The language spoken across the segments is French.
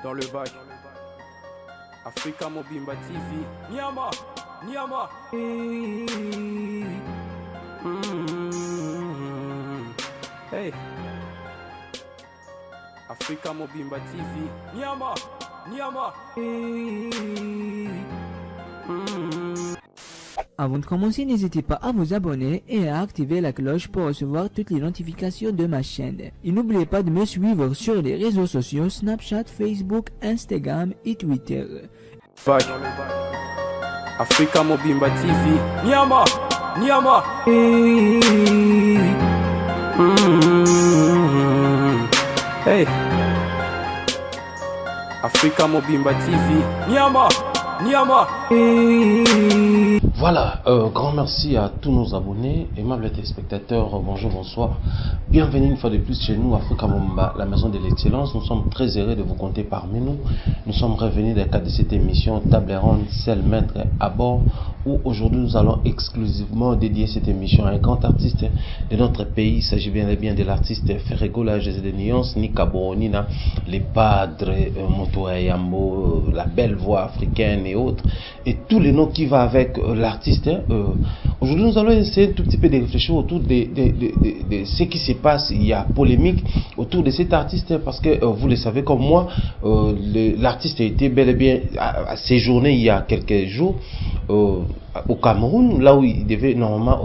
dans le bac. Africa Mobimba TV. Niama, Niama. Hey. Africa Mobimba TV. Niama, Niama. Avant de commencer, n'hésitez pas à vous abonner et à activer la cloche pour recevoir toutes les notifications de ma chaîne. Et n'oubliez pas de me suivre sur les réseaux sociaux Snapchat, Facebook, Instagram et Twitter. Back. Africa Mobimba TV. Niama, Niama. Hey. Africa Mobimba TV. Niama, Niama. Voilà, grand merci à tous nos abonnés, aimables téléspectateurs, bonjour, bonsoir. Bienvenue une fois de plus chez nous, Africa Mobimba, la maison de l'excellence. Nous sommes très heureux de vous compter parmi nous. Nous sommes revenus dans le cadre de cette émission Table ronde, seul maître à bord, où aujourd'hui nous allons exclusivement dédier cette émission à un grand artiste de notre pays. Il s'agit bien et bien de l'artiste Ferregola José de Nuance, Nika Boronina, les padres, Moto Ayambo, la belle voix africaine et autres, et tous les noms qui vont avec l'artiste. Aujourd'hui nous allons essayer un tout petit peu de réfléchir autour de ce qui se passe. Il y a polémique autour de cet artiste parce que vous le savez comme moi, l'artiste a été bel et bien séjourné il y a quelques jours au Cameroun, là où il devait normalement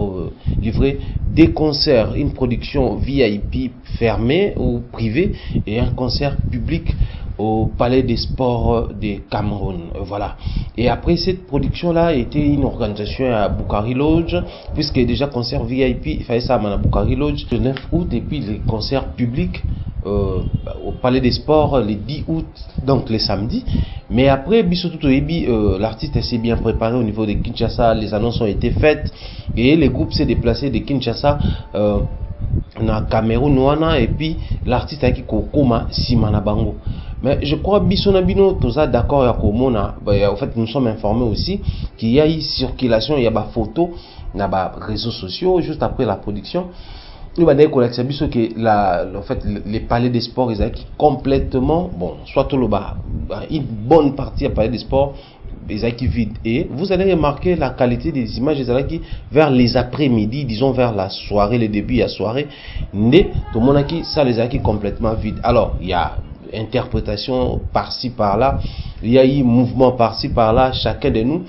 livrer des concerts, une production VIP fermée ou privée et un concert public au Palais des Sports de Cameroun. Voilà. Et après cette production-là a été une organisation à Boukari Lodge, puisque déjà concert VIP, il fallait ça à Boukari Lodge le 9 août, et puis les concerts publics au Palais des Sports le 10 août, donc le samedi. Mais après, l'artiste s'est bien préparé au niveau de Kinshasa, les annonces ont été faites et le groupe s'est déplacé de Kinshasa na Cameroun et puis l'artiste a qui kokoma Simana Bango. Mais je crois Bissonabino tout ça d'accord ya komona. En fait nous sommes informés aussi qu'il y a eu circulation, il y a des photos na ba réseaux sociaux juste après la production. Il va dire que en fait les palais des sports ils ont complètement bon, soit tout le bas une bonne partie à palais des sports qui vide, et vous allez remarquer la qualité des images qui vers les après-midi, disons vers la soirée, le début de la soirée, tout le monde qui ça les a qui complètement vide. Alors il y a interprétation par-ci par-là, il y a eu mouvement par-ci par-là, chacun de nous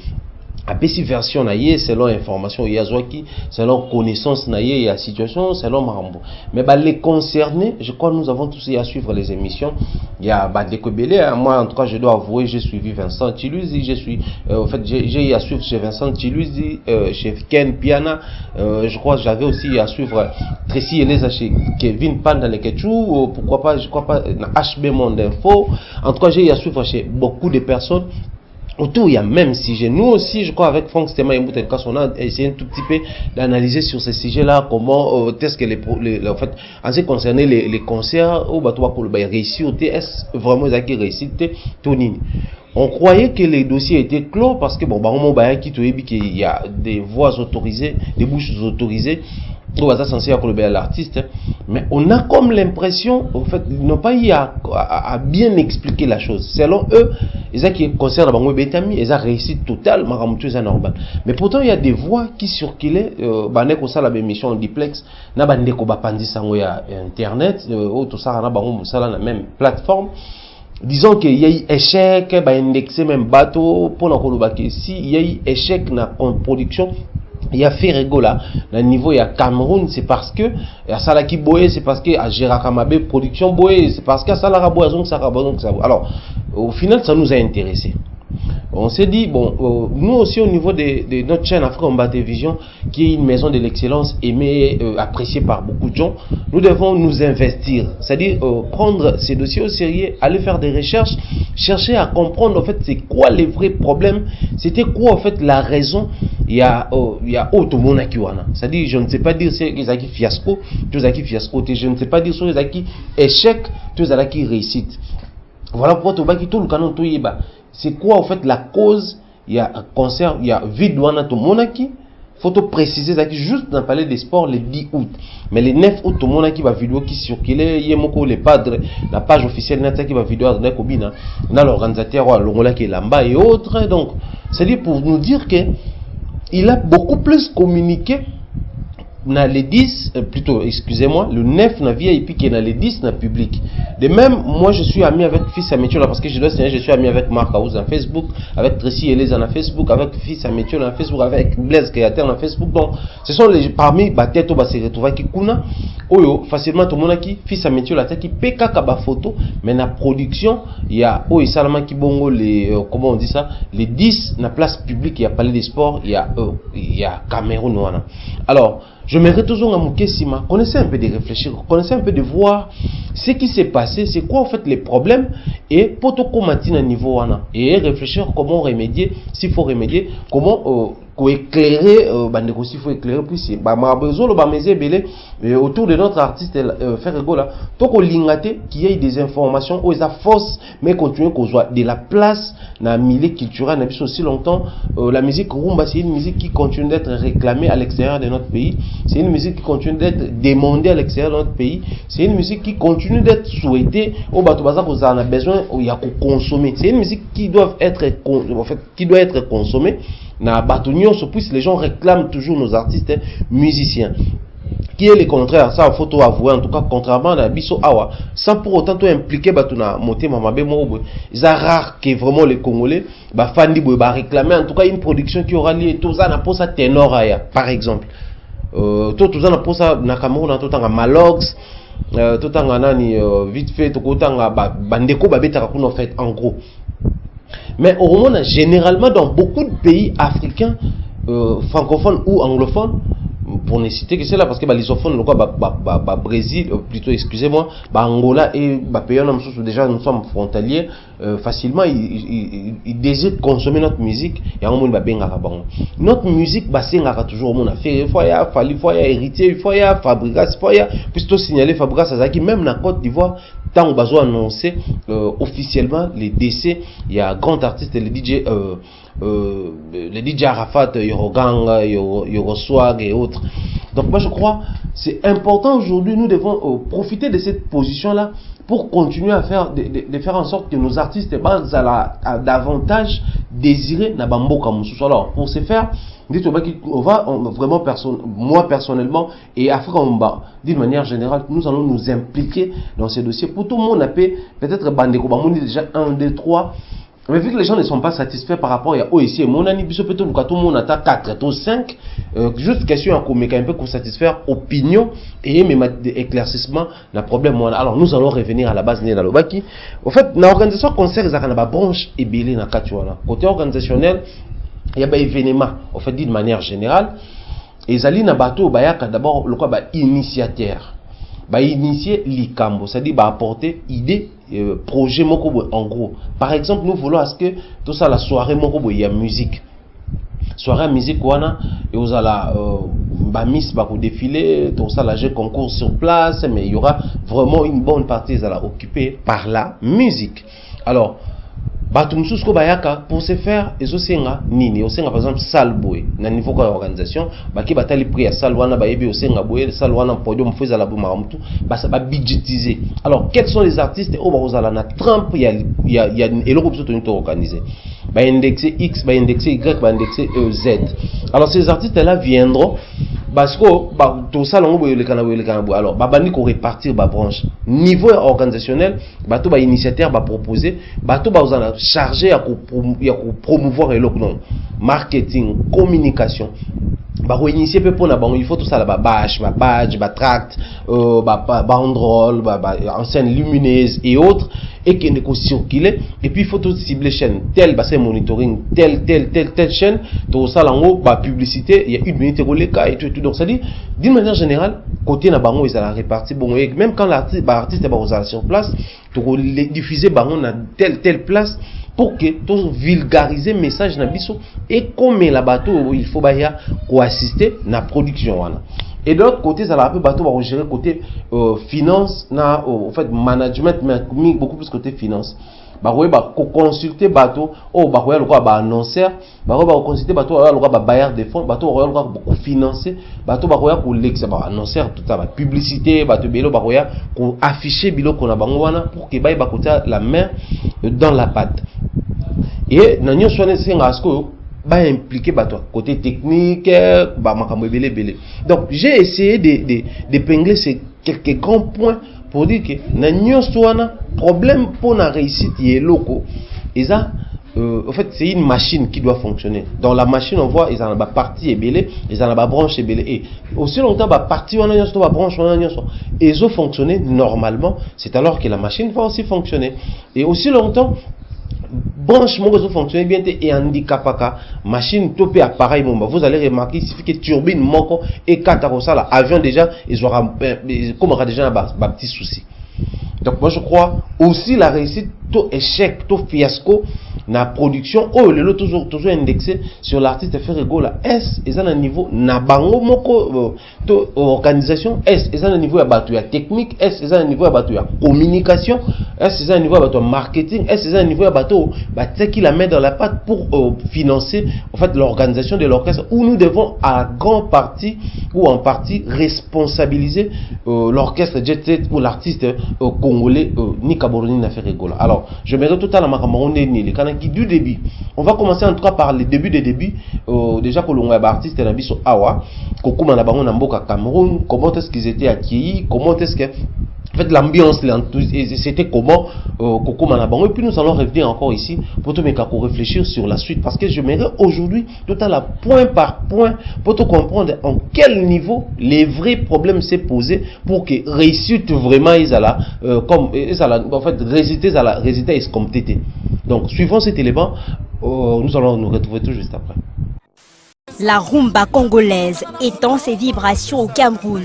a petite version naïe selon information il y a qui selon connaissance naïe il y a situation selon Marambo. Mais les concernés, je crois nous avons tous à suivre les émissions. Il y a Dekobele, moi en tout cas je dois avouer j'ai suivi Vincent Chiluzi, je suis en fait j'ai à suivre chez Vincent Chiluzi, chez Ken Piana, je crois que j'avais aussi à suivre Tracy Eleza chez Kevin Pan dans les Ketchou, pourquoi pas, je crois pas HB Monde Info. En tout cas j'ai à suivre chez beaucoup de personnes. Autour, il y a même sujet. Nous aussi, je crois, avec Franck Stéma et Moutelka, on a essayé un tout petit peu d'analyser sur ces sujets-là, comment, est-ce que en fait, en ce qui concerne les concerts, au bateau pour le réussir, est-ce vraiment ils ont réussi, Tonini. On croyait que les dossiers étaient clos parce que, bon, il y a des voix autorisées, des bouches autorisées. On va censé à l'artiste, mais on a comme l'impression, en fait, ils n'ont pas eu à bien expliquer la chose. Selon eux, ils ont qui concernent Bango Betami, ils ont réussi total, normal. Mais pourtant il y a des voix qui circulaient, ko sala ba émission en duplex, na bande ko ba pandi sango ya internet, tout ça na bango musala na même plateforme. Disons qu'il y a eu échec, indexé même bateau pour na si il y a eu échec na production. Il y a fait rigola le niveau il y a Cameroun, c'est parce que à Salaki Boye, c'est parce que à Gérard production Boye, c'est parce qu'à Salara Boison ça. Alors au final ça nous a intéressé. On s'est dit bon, nous aussi au niveau de notre chaîne Africa Mobimba Télévision, qui est une maison de l'excellence aimée, appréciée par beaucoup de gens, nous devons nous investir, c'est-à-dire prendre ces dossiers au sérieux, aller faire des recherches, chercher à comprendre en fait c'est quoi les vrais problèmes, c'était quoi en fait la raison. Il y a autre monde qui wana, c'est-à-dire je ne sais pas dire c'est qui fiasco, je ne sais pas dire c'est qui échec, tout ça qui réussite. Voilà pourquoi tout le canon tout yeba. C'est quoi en fait la cause? Il y a un concert, il y a vide wana to monaki faut préciser ça qui juste dans le palais des sports le 10 août. Mais le 9 août, tout le monde qui va vidéo qui circulait, il y a les padres, la page officielle qui va vidéo dans l'organisateur, l'ongola qui est là-bas et autres. Donc, c'est-à-dire pour nous dire que il a beaucoup plus communiqué dans les 10, plutôt, excusez-moi, le 9 na vie et puis qui est dans les 10 na public. De même, moi je suis ami avec Fils Amétio là parce que je dois signer, je suis ami avec Marc Aouz dans Facebook, avec Tracy Elise dans Facebook, avec Fils Amétio dans Facebook, avec Blaise Créateur dans Facebook. Donc, ce sont les parmi tête au se retrouver qui kuna oyo facilement tout le monde qui Fils Amétio la tête qui PK kaba photo, mais na production, il y a oyo salama qui bongo les comment on dit ça, les 10 na place publique, il y a Palais des Sports, il y a Cameroun wana. Alors, je m'irais toujours à Moukessima, connaissez un peu de réfléchir, connaissez un peu de voir ce qui s'est passé, c'est quoi en fait les problèmes et pour tout commenter à niveau et réfléchir comment remédier, s'il faut remédier, comment éclairer, s'il faut éclairer plus autour de notre artiste faire rigoler, tant qu'on l'ingate qu'il y ait des informations où ils force mais continuer qu'on soit de la place dans le milieu culturel depuis aussi longtemps. La musique rumba c'est une musique qui continue d'être réclamée à l'extérieur de notre pays, c'est une musique qui continue d'être demandée à l'extérieur de notre pays, c'est une musique qui continue d'être souhaitée au bateau bazar qu'on a besoin, il y a qu'on consommer, c'est une musique qui doit être consommée. Na Batunion, les gens réclament toujours nos artistes musiciens. Qui est le contraire, ça il faut avouer en tout cas contrairement à Bisso Awa, sans pour autant tout impliquer Batuna Moté Mamabe Mobo. C'est rare que vraiment les Congolais Fandi ba réclamer en tout cas une production qui aura lié tout ça na pour ça ténor aya par exemple. Tout ça na pour ça na Cameroun tout en Malox, tout en nani vite fait tout autant bandeko babeta kuna fait en gros. Mais au moins, généralement, dans beaucoup de pays africains, francophones ou anglophones, pour ne citer que c'est là, parce que les ophones, le Brésil, plutôt, excusez-moi, Angola et pays déjà nous sommes frontaliers, facilement, ils désirent consommer notre musique, et en monde, notre musique, c'est toujours au monde à faire, il faut y héritier, il faut y Fabregas, il faut y plutôt signaler Fabregas, même dans la Côte d'Ivoire, tant on va annoncer officiellement les décès, il y a un grand artiste, le DJ Arafat, Yoroganga, Yoroswag et autres. Donc moi je crois c'est important aujourd'hui, nous devons profiter de cette position-là pour continuer à faire, de faire en sorte que nos artistes à davantage désirer Nabamboka Moussou. Alors pour ce faire, on va vraiment, moi personnellement et Africa Mba, d'une manière générale, nous allons nous impliquer dans ces dossiers. Pour tout le monde, peut-être Bandeko Bamouni déjà 1, 2, 3. Mais vu que les gens ne sont pas satisfaits par rapport à OIC, mon ami, peut-être que tout le monde a 4 ou 5, juste question à un peu pour satisfaire opinion et même éclaircissement, le problème. Alors nous allons revenir à la base de l'Obaki. En fait, l'organisation concert, il y a une branche et belé dans le côté organisationnel, il y a des événements, en fait, d'une manière générale. Et Zali Nabato, d'abord, le quoi, initiateur. Initier l'ikambo, c'est-à-dire apporter idée, projet moko en gros. Par exemple, nous voulons à ce que tout ça la soirée moko il y a musique. Soirée musique wana et vous allez miss ba défiler, tout ça la jeu concours sur place, mais il y aura vraiment une bonne partie qui sera occupée par la musique. Alors Batumsusko bayaka pour se faire ezosenga nini osenga par exemple salle boy na niveau de organisation baki batali prix ya salle wana bayebi osenga boy salle wana podium feza la buma mtu basa ba budgetiser. Alors quels sont les artistes au bazala na Trump il y a eloko biso to organiser ba indexer X ba indexer Y ba indexer Z. Alors ces artistes là viendront parce que tout ça longo boy le kana alors babani ko répartir ba branche niveau organisationnel bato ba initiateur ba proposer bato ba uzana chargé à promouvoir le marketing, communication. Initier pour il faut tout ça là, badge, tract, banderole, enseigne lumineuse et autres, et qui ne circuler. Et puis il faut tout cibler chaîne, tel bassin monitoring, telle chaîne, tout ça là en haut, publicité, il y a 1 minute et tout. Donc ça dit, d'une manière générale, côté na bango ils allaient répartir bon, et même quand l'artiste est sur place, pour diffuser bango na telle place. Pour que tout vulgariser message na biso et comme la bateau il faut assister na production et de l'autre côté ça la peu bateau va gérer côté finance na en fait management mais beaucoup plus côté finance bakoye ba consulter bato o bakoye lokwa ba annonceur bakoye ba consulter bato lokwa ba bailleur de fonds bato bakoye lokwa ko financer bato bakoye ko lexa ba annonceur tout ça ba publicité bato belo bakoye ko afficher biloko na bango wana pour que baye bakota la main dans la pâte et na nyo sone senga asko ba impliquer bato côté technique ba makambo belé. Donc j'ai essayé d'épingler ces quelques grands points pour dire que na nyonso wana problème pour la réussite est loco. Et ça en fait c'est une machine qui doit fonctionner. Dans la machine on voit ils ont la partie ébélé, ils ont la branche ébélé et aussi longtemps ba partie wana nyonso ba branche wana nyonso et zo fonctionner normalement, c'est alors que la machine va aussi fonctionner. Et aussi longtemps branche mon réseau fonctionne bien et handicapaka machine topé appareil mon vous allez remarquer il suffit que turbine moko et quatre ça là avion déjà ils aura comme aura déjà un petit souci. Donc moi je crois aussi la réussite tout échec tout fiasco na production oh le lot toujours indexé sur l'artiste Ferrego là est ils ont un niveau na bango moko to organisation est ils ont un niveau à batu ya technique est ils ont un niveau à batu ya communication est ils ont un niveau à batu marketing est ils ont un niveau à batu bah qui la met dans la patte pour financer en fait l'organisation de l'orchestre où nous devons à grande partie ou en partie responsabiliser l'orchestre Jet Set ou l'artiste congolais Nika Boroni na Ferrego là. Alors je mets tout à la macaron qui du début. On va commencer en tout cas par le début des débuts. Déjà que l'on a artiste et nabiso awa, kokuma na bango na mboka Cameroun, comment est-ce qu'ils étaient accueillis, comment est-ce que en fait l'ambiance, c'était comment kokuma na bango. Et puis nous allons revenir encore ici pour te mettre à réfléchir sur la suite parce que je m'irai aujourd'hui tout à la point par point pour te comprendre en quel niveau les vrais problèmes s'est posé pour que réussite vraiment ils alla comme ils alla en fait résultat est complété. Donc, suivant cet élément, nous allons nous retrouver tout juste après. La rumba congolaise étend ses vibrations au Cameroun.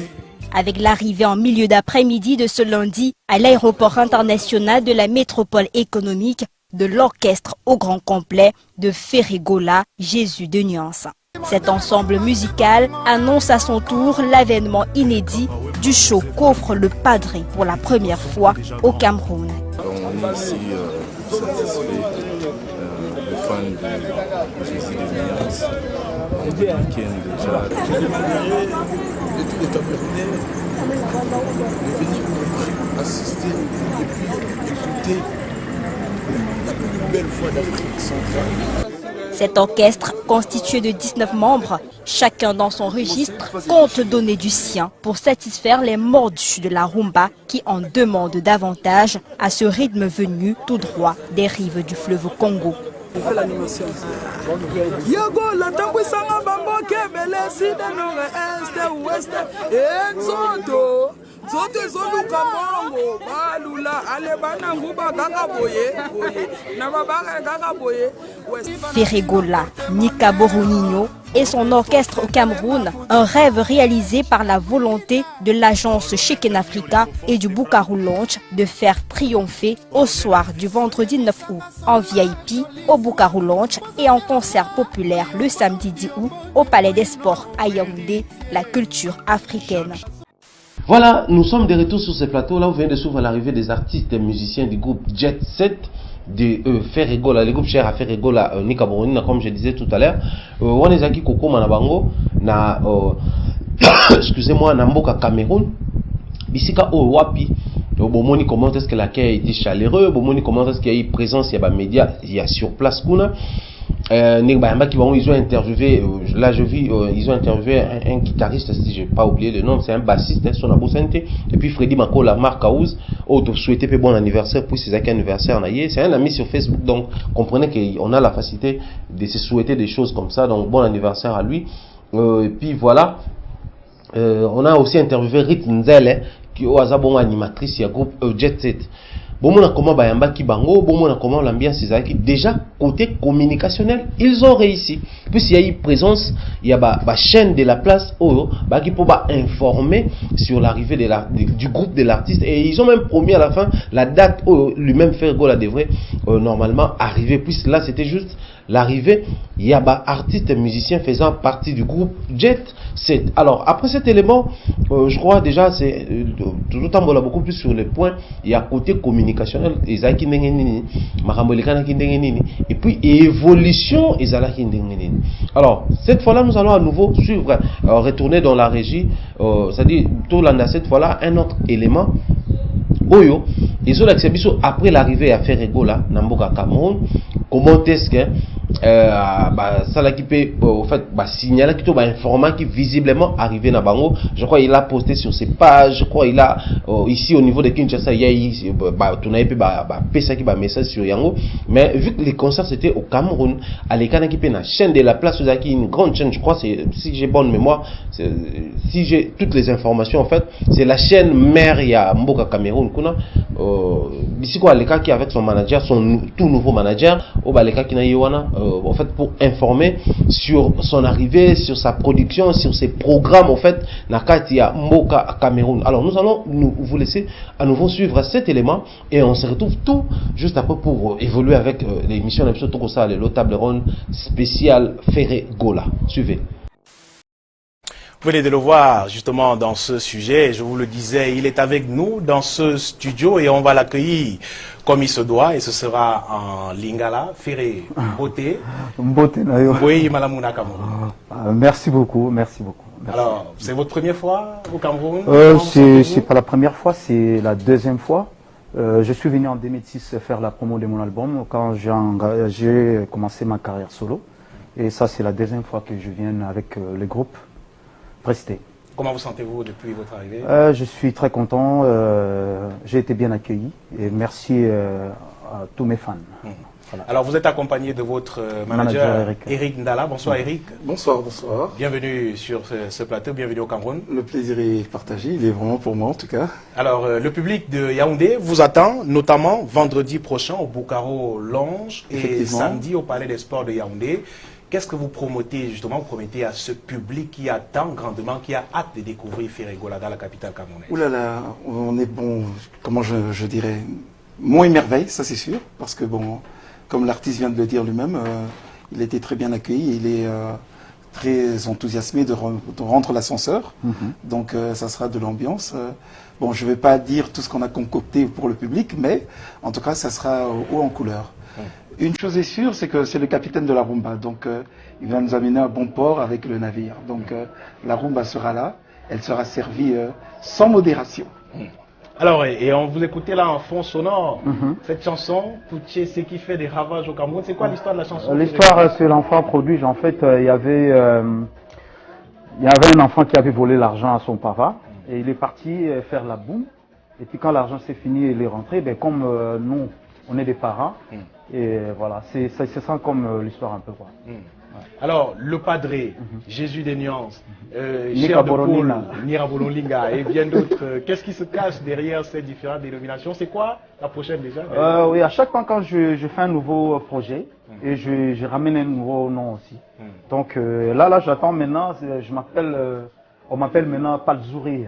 Avec l'arrivée en milieu d'après-midi de ce lundi à l'aéroport international de la métropole économique de l'orchestre au grand complet de Ferregola, Jésus de Nyans. Cet ensemble musical annonce à son tour l'avènement inédit du show qu'offre le Padré pour la première fois au Cameroun. On est ici satisfait, les fans de Jésus de Nyans, on déjà. Et tous les Camerounais est venu assister et puis écouter la plus belle voix d'Afrique centrale. Cet orchestre, constitué de 19 membres, chacun dans son registre, compte donner du sien pour satisfaire les mordus de la rumba qui en demandent davantage à ce rythme venu tout droit des rives du fleuve Congo. Ferregola, Nika Boroni et son orchestre au Cameroun, un rêve réalisé par la volonté de l'agence Chicken Africa et du Bukaru Lounge de faire triompher au soir du vendredi 9 août en VIP au Bukaru Lounge et en concert populaire le samedi 10 août au Palais des Sports à Yaoundé, la culture africaine. Voilà, nous sommes de retour sur ce plateau. Là, vous venez de suivre l'arrivée des artistes et musiciens du groupe Jet Set de Ferregola, le groupe cher à Ferregola, Nika Boroni, comme je disais tout à l'heure. On est aquí Koko Manabango, na excusez-moi, na mboka Cameroun. Bisika o wapi. Bomoni comment est-ce que l'accueil a été chaleureux, bomoni comment est-ce qu'il y a eu présence, il y a des médias, il y a sur place kuna. Ils ont interviewé, là je vis, ils ont interviewé un guitariste, si je n'ai pas oublié le nom, c'est un bassiste, son Abosente, et puis Freddy Makola, Marc Aouz, souhaité bon anniversaire, puis c'est un anniversaire, c'est un ami sur Facebook, donc comprenez qu'on a la facilité de se souhaiter des choses comme ça, donc bon anniversaire à lui, et puis voilà, on a aussi interviewé Rit Nzele, qui est bon animatrice, il y a groupe Jet Set. Bon, comment Bayamba qui bango, bon, comment l'ambiance est déjà côté communicationnel, ils ont réussi. Puisqu'il y a eu présence, il y a la chaîne de la place qui peut informer sur l'arrivée du groupe de l'artiste et ils ont même promis à la fin la date où lui-même Ferregola devrait normalement arriver. Puisque là c'était juste l'arrivée, il y a des artistes et musiciens faisant partie du groupe Jet Set. Alors, après cet élément, je crois déjà, c'est tout le temps, on a beaucoup plus sur les points. Il y a côté communicationnel, et puis évolution, alors, cette fois-là, nous allons à nouveau suivre, retourner dans la régie, c'est-à-dire, tout l'année, cette fois-là, un autre élément. Oyo, ils ont accepté après l'arrivée à Ferregola, Namboka Cameroun. Comment est-ce que ça là qui peut en fait signaler qui est informant qui visiblement arrivé dans Bango. Je crois il a posté sur ses pages. Je crois il a ici au niveau de Kinshasa il y a ici tu n'avais pas ça qui message sur Yango. Mais vu que les concerts c'était au Cameroun, à l'écran qui peut la chaîne de la place vous avez une grande chaîne. Je crois c'est si j'ai bonne mémoire, si j'ai toutes les informations en fait, c'est la chaîne mère il y a Mboka Cameroun. Ici quoi l'écran qui avec son manager, son tout nouveau manager, au Baleka qui n'a en fait pour informer sur son arrivée, sur sa production, sur ses programmes en fait Nakatia Mboka Cameroun. Alors nous allons vous laisser à nouveau suivre cet élément et on se retrouve tout juste après pour évoluer avec l'émission d'Episode Tokosa, le table ronde spécial Ferregola. Suivez. Vous venez de le voir justement dans ce sujet, je vous le disais, il est avec nous dans ce studio et on va l'accueillir comme il se doit et ce sera en Lingala, Ferré Mbote. Mbote Nayo. Oui, Malamuna Cameroun. Merci beaucoup, merci beaucoup. Merci. Alors, c'est votre première fois au Cameroun? C'est pas la première fois, c'est la deuxième fois. Je suis venu en 2006 faire la promo de mon album quand j'ai commencé ma carrière solo. Et ça, c'est la deuxième fois que je viens avec le groupe Presté. Comment vous sentez-vous depuis votre arrivée? Je suis très content, j'ai été bien accueilli et merci à tous mes fans. Voilà. Alors vous êtes accompagné de votre manager Eric Ndala. Bonsoir Eric. Bonsoir, bonsoir. Bienvenue sur ce plateau, bienvenue au Cameroun. Le plaisir est partagé, il est vraiment pour moi en tout cas. Alors le public de Yaoundé vous attend notamment vendredi prochain au Boukaro Lounge et samedi au Palais des Sports de Yaoundé. Qu'est-ce que vous promotez justement, vous promettez à ce public qui attend grandement, qui a hâte de découvrir Ferregola dans la capitale camerounaise? Ouh là là, on est bon, comment je dirais, moins émerveillé, ça c'est sûr, parce que bon, comme l'artiste vient de le dire lui-même, il était très bien accueilli, il est très enthousiasmé de rendre l'ascenseur, donc ça sera de l'ambiance. Bon, je ne vais pas dire tout ce qu'on a concocté pour le public, mais en tout cas, ça sera haut en couleur. Une chose est sûre, c'est que c'est le capitaine de la rumba, donc il va nous amener à bon port avec le navire. Donc la rumba sera là, elle sera servie sans modération. Alors, et on vous écoutait là en fond sonore, cette chanson, Poutier, c'est qui fait des ravages au Cameroun. C'est quoi l'histoire de la chanson? L'histoire, c'est l'enfant prodige. En fait, il y avait un enfant qui avait volé l'argent à son papa et il est parti faire la boue. Et puis quand l'argent s'est fini, il est rentré. Ben, comme nous, on est des parents. Et voilà, c'est ça comme l'histoire un peu quoi. Alors, le Padré, Jésus des nuances, Cher de Paul, Nirabolonlinga et bien d'autres, qu'est-ce qui se cache derrière ces différentes dénominations? C'est quoi la prochaine déjà? Oui, à chaque fois quand je fais un nouveau projet, et je ramène un nouveau nom aussi. Donc là j'attends maintenant, on m'appelle maintenant Palzouri.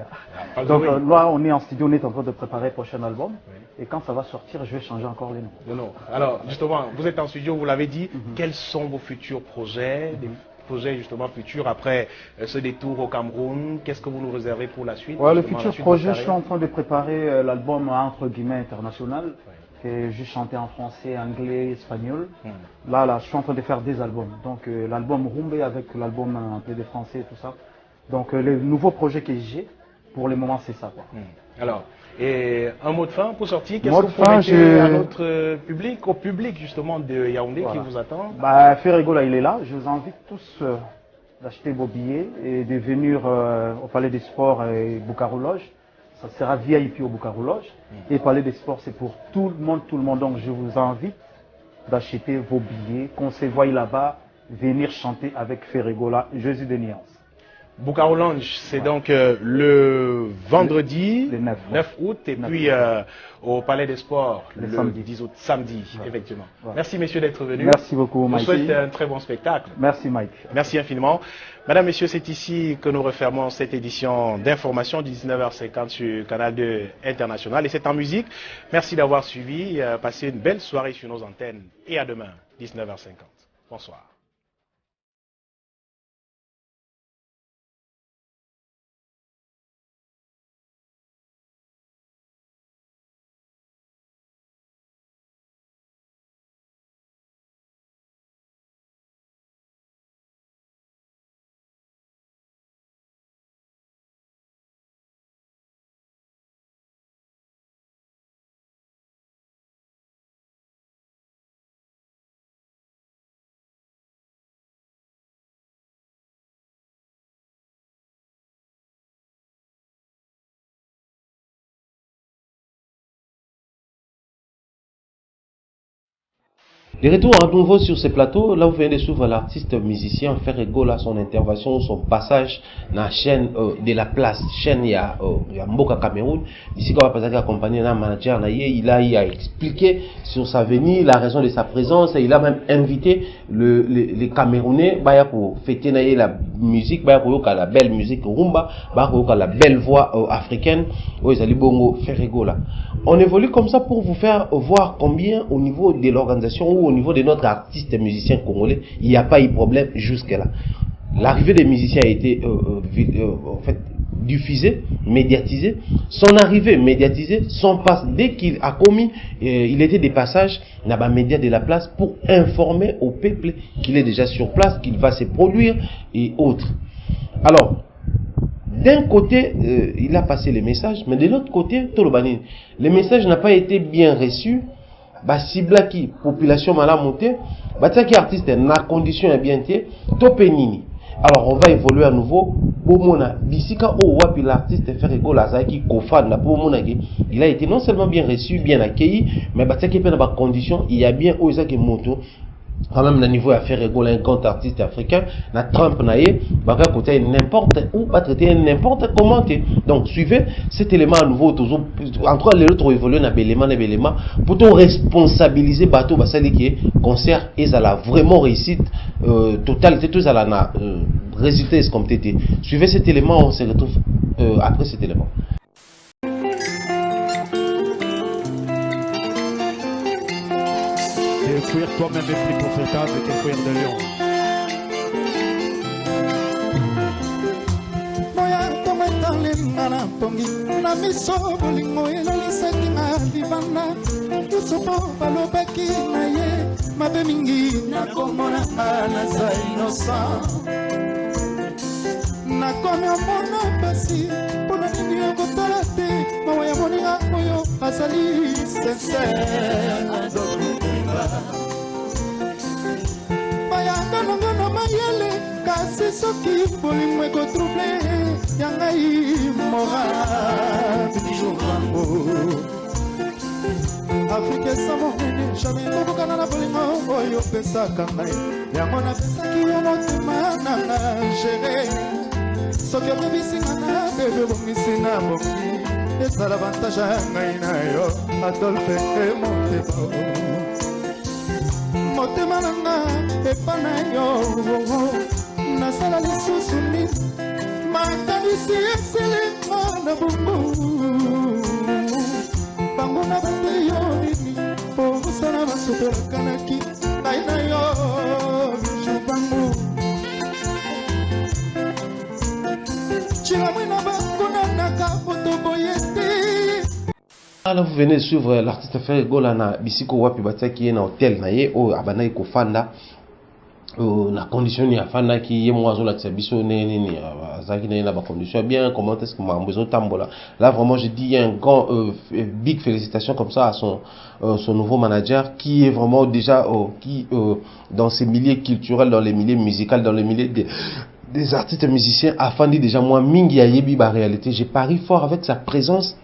Donc là, on est en studio, on est en train de préparer le prochain album. Et quand ça va sortir, je vais changer encore les noms. Non. Alors, justement, vous êtes en studio, vous l'avez dit. Quels sont vos futurs projets, des projets justement futurs après ce détour au Cameroun? Qu'est-ce que vous nous réservez pour la suite? Le futur projet, je suis en train de préparer l'album entre guillemets international. Que je chantais en français, anglais, espagnol. Là, je suis en train de faire des albums. Donc l'album Rumbe avec l'album un peu de français et tout ça. Donc les nouveaux projets que j'ai, pour le moment, c'est ça quoi. Alors, et un mot de fin pour sortir, qu'est-ce que vous promettez à notre public, au public justement de Yaoundé qui vous attend? Ferregola, il est là. Je vous invite tous d'acheter vos billets et de venir au Palais des Sports et Boukaro Loge. Ça sera VIP au Boukaro Loge. Et Palais des Sports, c'est pour tout le monde. Donc je vous invite d'acheter vos billets, qu'on se voie là-bas, venir chanter avec Ferregola, Jésus de Niance. Boukaro Lounge, c'est donc le vendredi le 9 août et puis au Palais des Sports le 10 août, samedi, effectivement. Merci messieurs d'être venus. Merci beaucoup Mike. Je vous souhaite un très bon spectacle. Merci Mike. Merci infiniment. Mesdames, Messieurs, c'est ici que nous refermons cette édition d'information du 19h50 sur Canal 2 International et c'est en musique. Merci d'avoir suivi. Passez une belle soirée sur nos antennes et à demain, 19h50. Bonsoir. De retour à nouveau sur ce plateau, là vous venez de suivre l'artiste musicien Ferregola, son intervention, son passage dans la chaîne de la place, chaîne il y a Mboka Cameroun. Ici quand on va passer accompagné d'un manager, il a expliqué sur sa venue, la raison de sa présence, et il a même invité les Camerounais pour fêter la musique, pour la belle musique rumba, pour la belle voix africaine, Ferregola. On évolue comme ça pour vous faire voir combien au niveau de l'organisation ou au niveau de notre artiste musicien congolais, il n'y a pas eu de problème jusque-là. L'arrivée des musiciens a été en fait diffusée, médiatisée. Son arrivée médiatisée, son passe, dès qu'il a commis, il était des passages dans les médias de la place pour informer au peuple qu'il est déjà sur place, qu'il va se produire et autres. Alors, d'un côté, il a passé les messages, mais de l'autre côté, le message n'a pas été bien reçu. Sibla qui population malamoté, qui artiste na condition bien té, topenini. Alors on va évoluer à nouveau. Bomona bisika o wapi l'artiste Ferregola qui kofan na bomona il a été non seulement bien reçu, bien accueilli, mais qui pe na ba condition, il y a bien oza ke moto. Quand même, le niveau à Ferregola, un grand artiste africain, na Trump naïe, baka côté n'importe où, pas traiter n'importe comment. Donc, suivez cet élément à nouveau, toujours, entre les autres évoluer na beléma, pour tout responsabiliser bateau, basali qui est concert, et ça la vraiment réussite, totale, tout ça la résultat escompté. Suivez cet élément, on se retrouve après cet élément. Et fuir toi-même est plus confortable que fuir de lion. Moya tomatalena na pongi na miso bolingo elalisaki na libanda yusupo balobaki na ye mabe mingi nakomona naza innocent nakomi omona pasi mpona nini okotala te mawa ya moninga oyo azali sincere bayanga nanga na mayele kasi soki bolingo ekotrouble ya ngai moral bijourbango afrika esa monene jamai ekokokana na bolingo oyo opesaka ngai yango napesaki yo motema nanga gere soki okobisinga na bebe bongisi na boki ezala avantage ya ngai na yo adolfe emotebo motema nanga epa na yo nasala lisusu nini makanisi eselenga na bumbu bango na bate yo nini okosala basopelakanaki ngai na yo biju bango cilamwi na bakonanaka fotoboye te. Alors vous venez de suivre l'artiste Ferregola na bisiko wapi batia qui est na hôtel na ye o abana iko fanda na condition ya fanda qui ye mwazo la tsabiso neni azaki na ba condition bien. Comment est-ce que m'a besoin tambola là vraiment je dis un grand big félicitations comme ça à son nouveau manager qui est vraiment déjà qui dans ces milieux culturels, dans les milieux musicaux, dans les milieux des artistes musiciens afin de déjà moi mingi ayebi ba réalité. J'ai pari fort avec sa présence.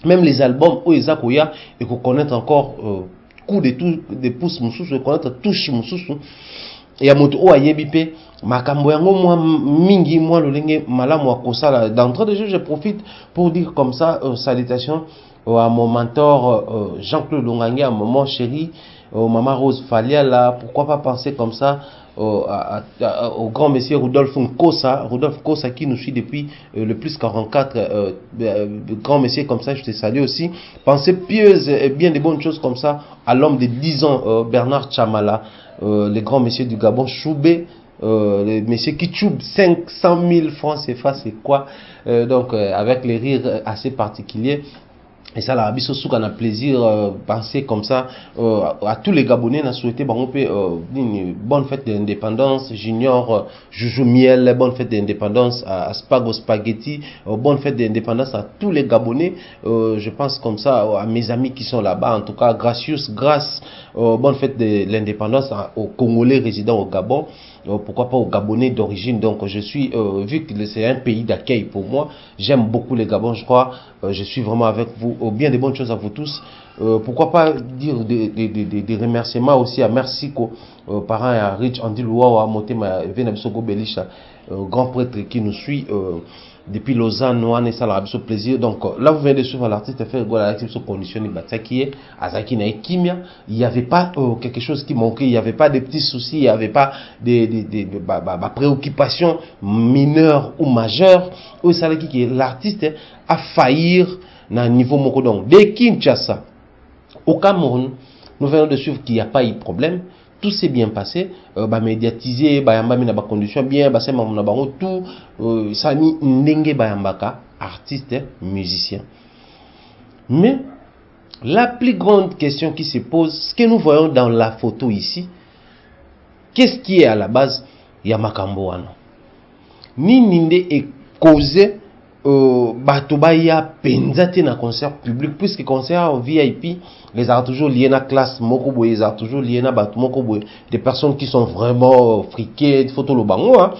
Même les albums où ils akoya et qu'on connaît encore coup de pouce mususu, connaître touche mususu et à moto o ayebipe makambo yango moi mingi moi lolenge malamu akosala d'entrée de jeu. Je profite pour dire comme ça salutations à mon mentor Jean-Claude Longangue, à Maman Chérie, Maman Rose Faliala, pourquoi pas penser comme ça au grand monsieur Rudolf Kosa qui nous suit depuis le plus 44, grand monsieur comme ça, je te salue aussi. Pensez pieuse et bien des bonnes choses comme ça à l'homme de 10 ans, Bernard Chamala, le grand monsieur du Gabon, Choubé, le monsieur qui choube 500 000 francs CFA, c'est quoi? Donc avec les rires assez particuliers. Et ça, l'Arabie Saoudite a plaisir penser comme ça à tous les Gabonais. On a souhaité une bonne fête d'indépendance. Junior, Joujou Miel, bonne fête d'indépendance à Spago Spaghetti, bonne fête d'indépendance à tous les Gabonais. Je pense comme ça à mes amis qui sont là-bas. En tout cas, grâce, bonne fête de l'indépendance aux Congolais résidant au Gabon. Pourquoi pas aux Gabonais d'origine. Donc je suis, vu que c'est un pays d'accueil pour moi, j'aime beaucoup les Gabons, je crois, je suis vraiment avec vous, bien des bonnes choses à vous tous. Pourquoi pas dire des remerciements aussi à Mersiko, parent à Rich Andy Louawa, Motema Venabisogo Belisha, grand prêtre qui nous suit depuis Lausanne, et ça leur a plaisir. Donc là, vous venez de suivre l'artiste faire conditionné, qui est Azaki na Kimia. Il n'y avait pas quelque chose qui manquait, il n'y avait pas de petits soucis, il n'y avait pas des préoccupations mineures ou majeures. Où ça qui l'artiste a faillir dans niveau moko. Donc de Kinshasa au Cameroun, nous venons de suivre qu'il n'y a pas eu de problème. Tout s'est bien passé, médiatisé, na condition bien, tout, ça ni ndenge bayambaka, artiste, musicien. Mais la plus grande question qui se pose, ce que nous voyons dans la photo ici, qu'est-ce qui est à la base Yamakambo wana? Ni ninde est causé Batobaya penzate na concert public, puisque concert VIP les a toujours liés à classe mokobo, les a toujours liés à batu mokobo, des personnes qui sont vraiment friquées, photo le bango, hein.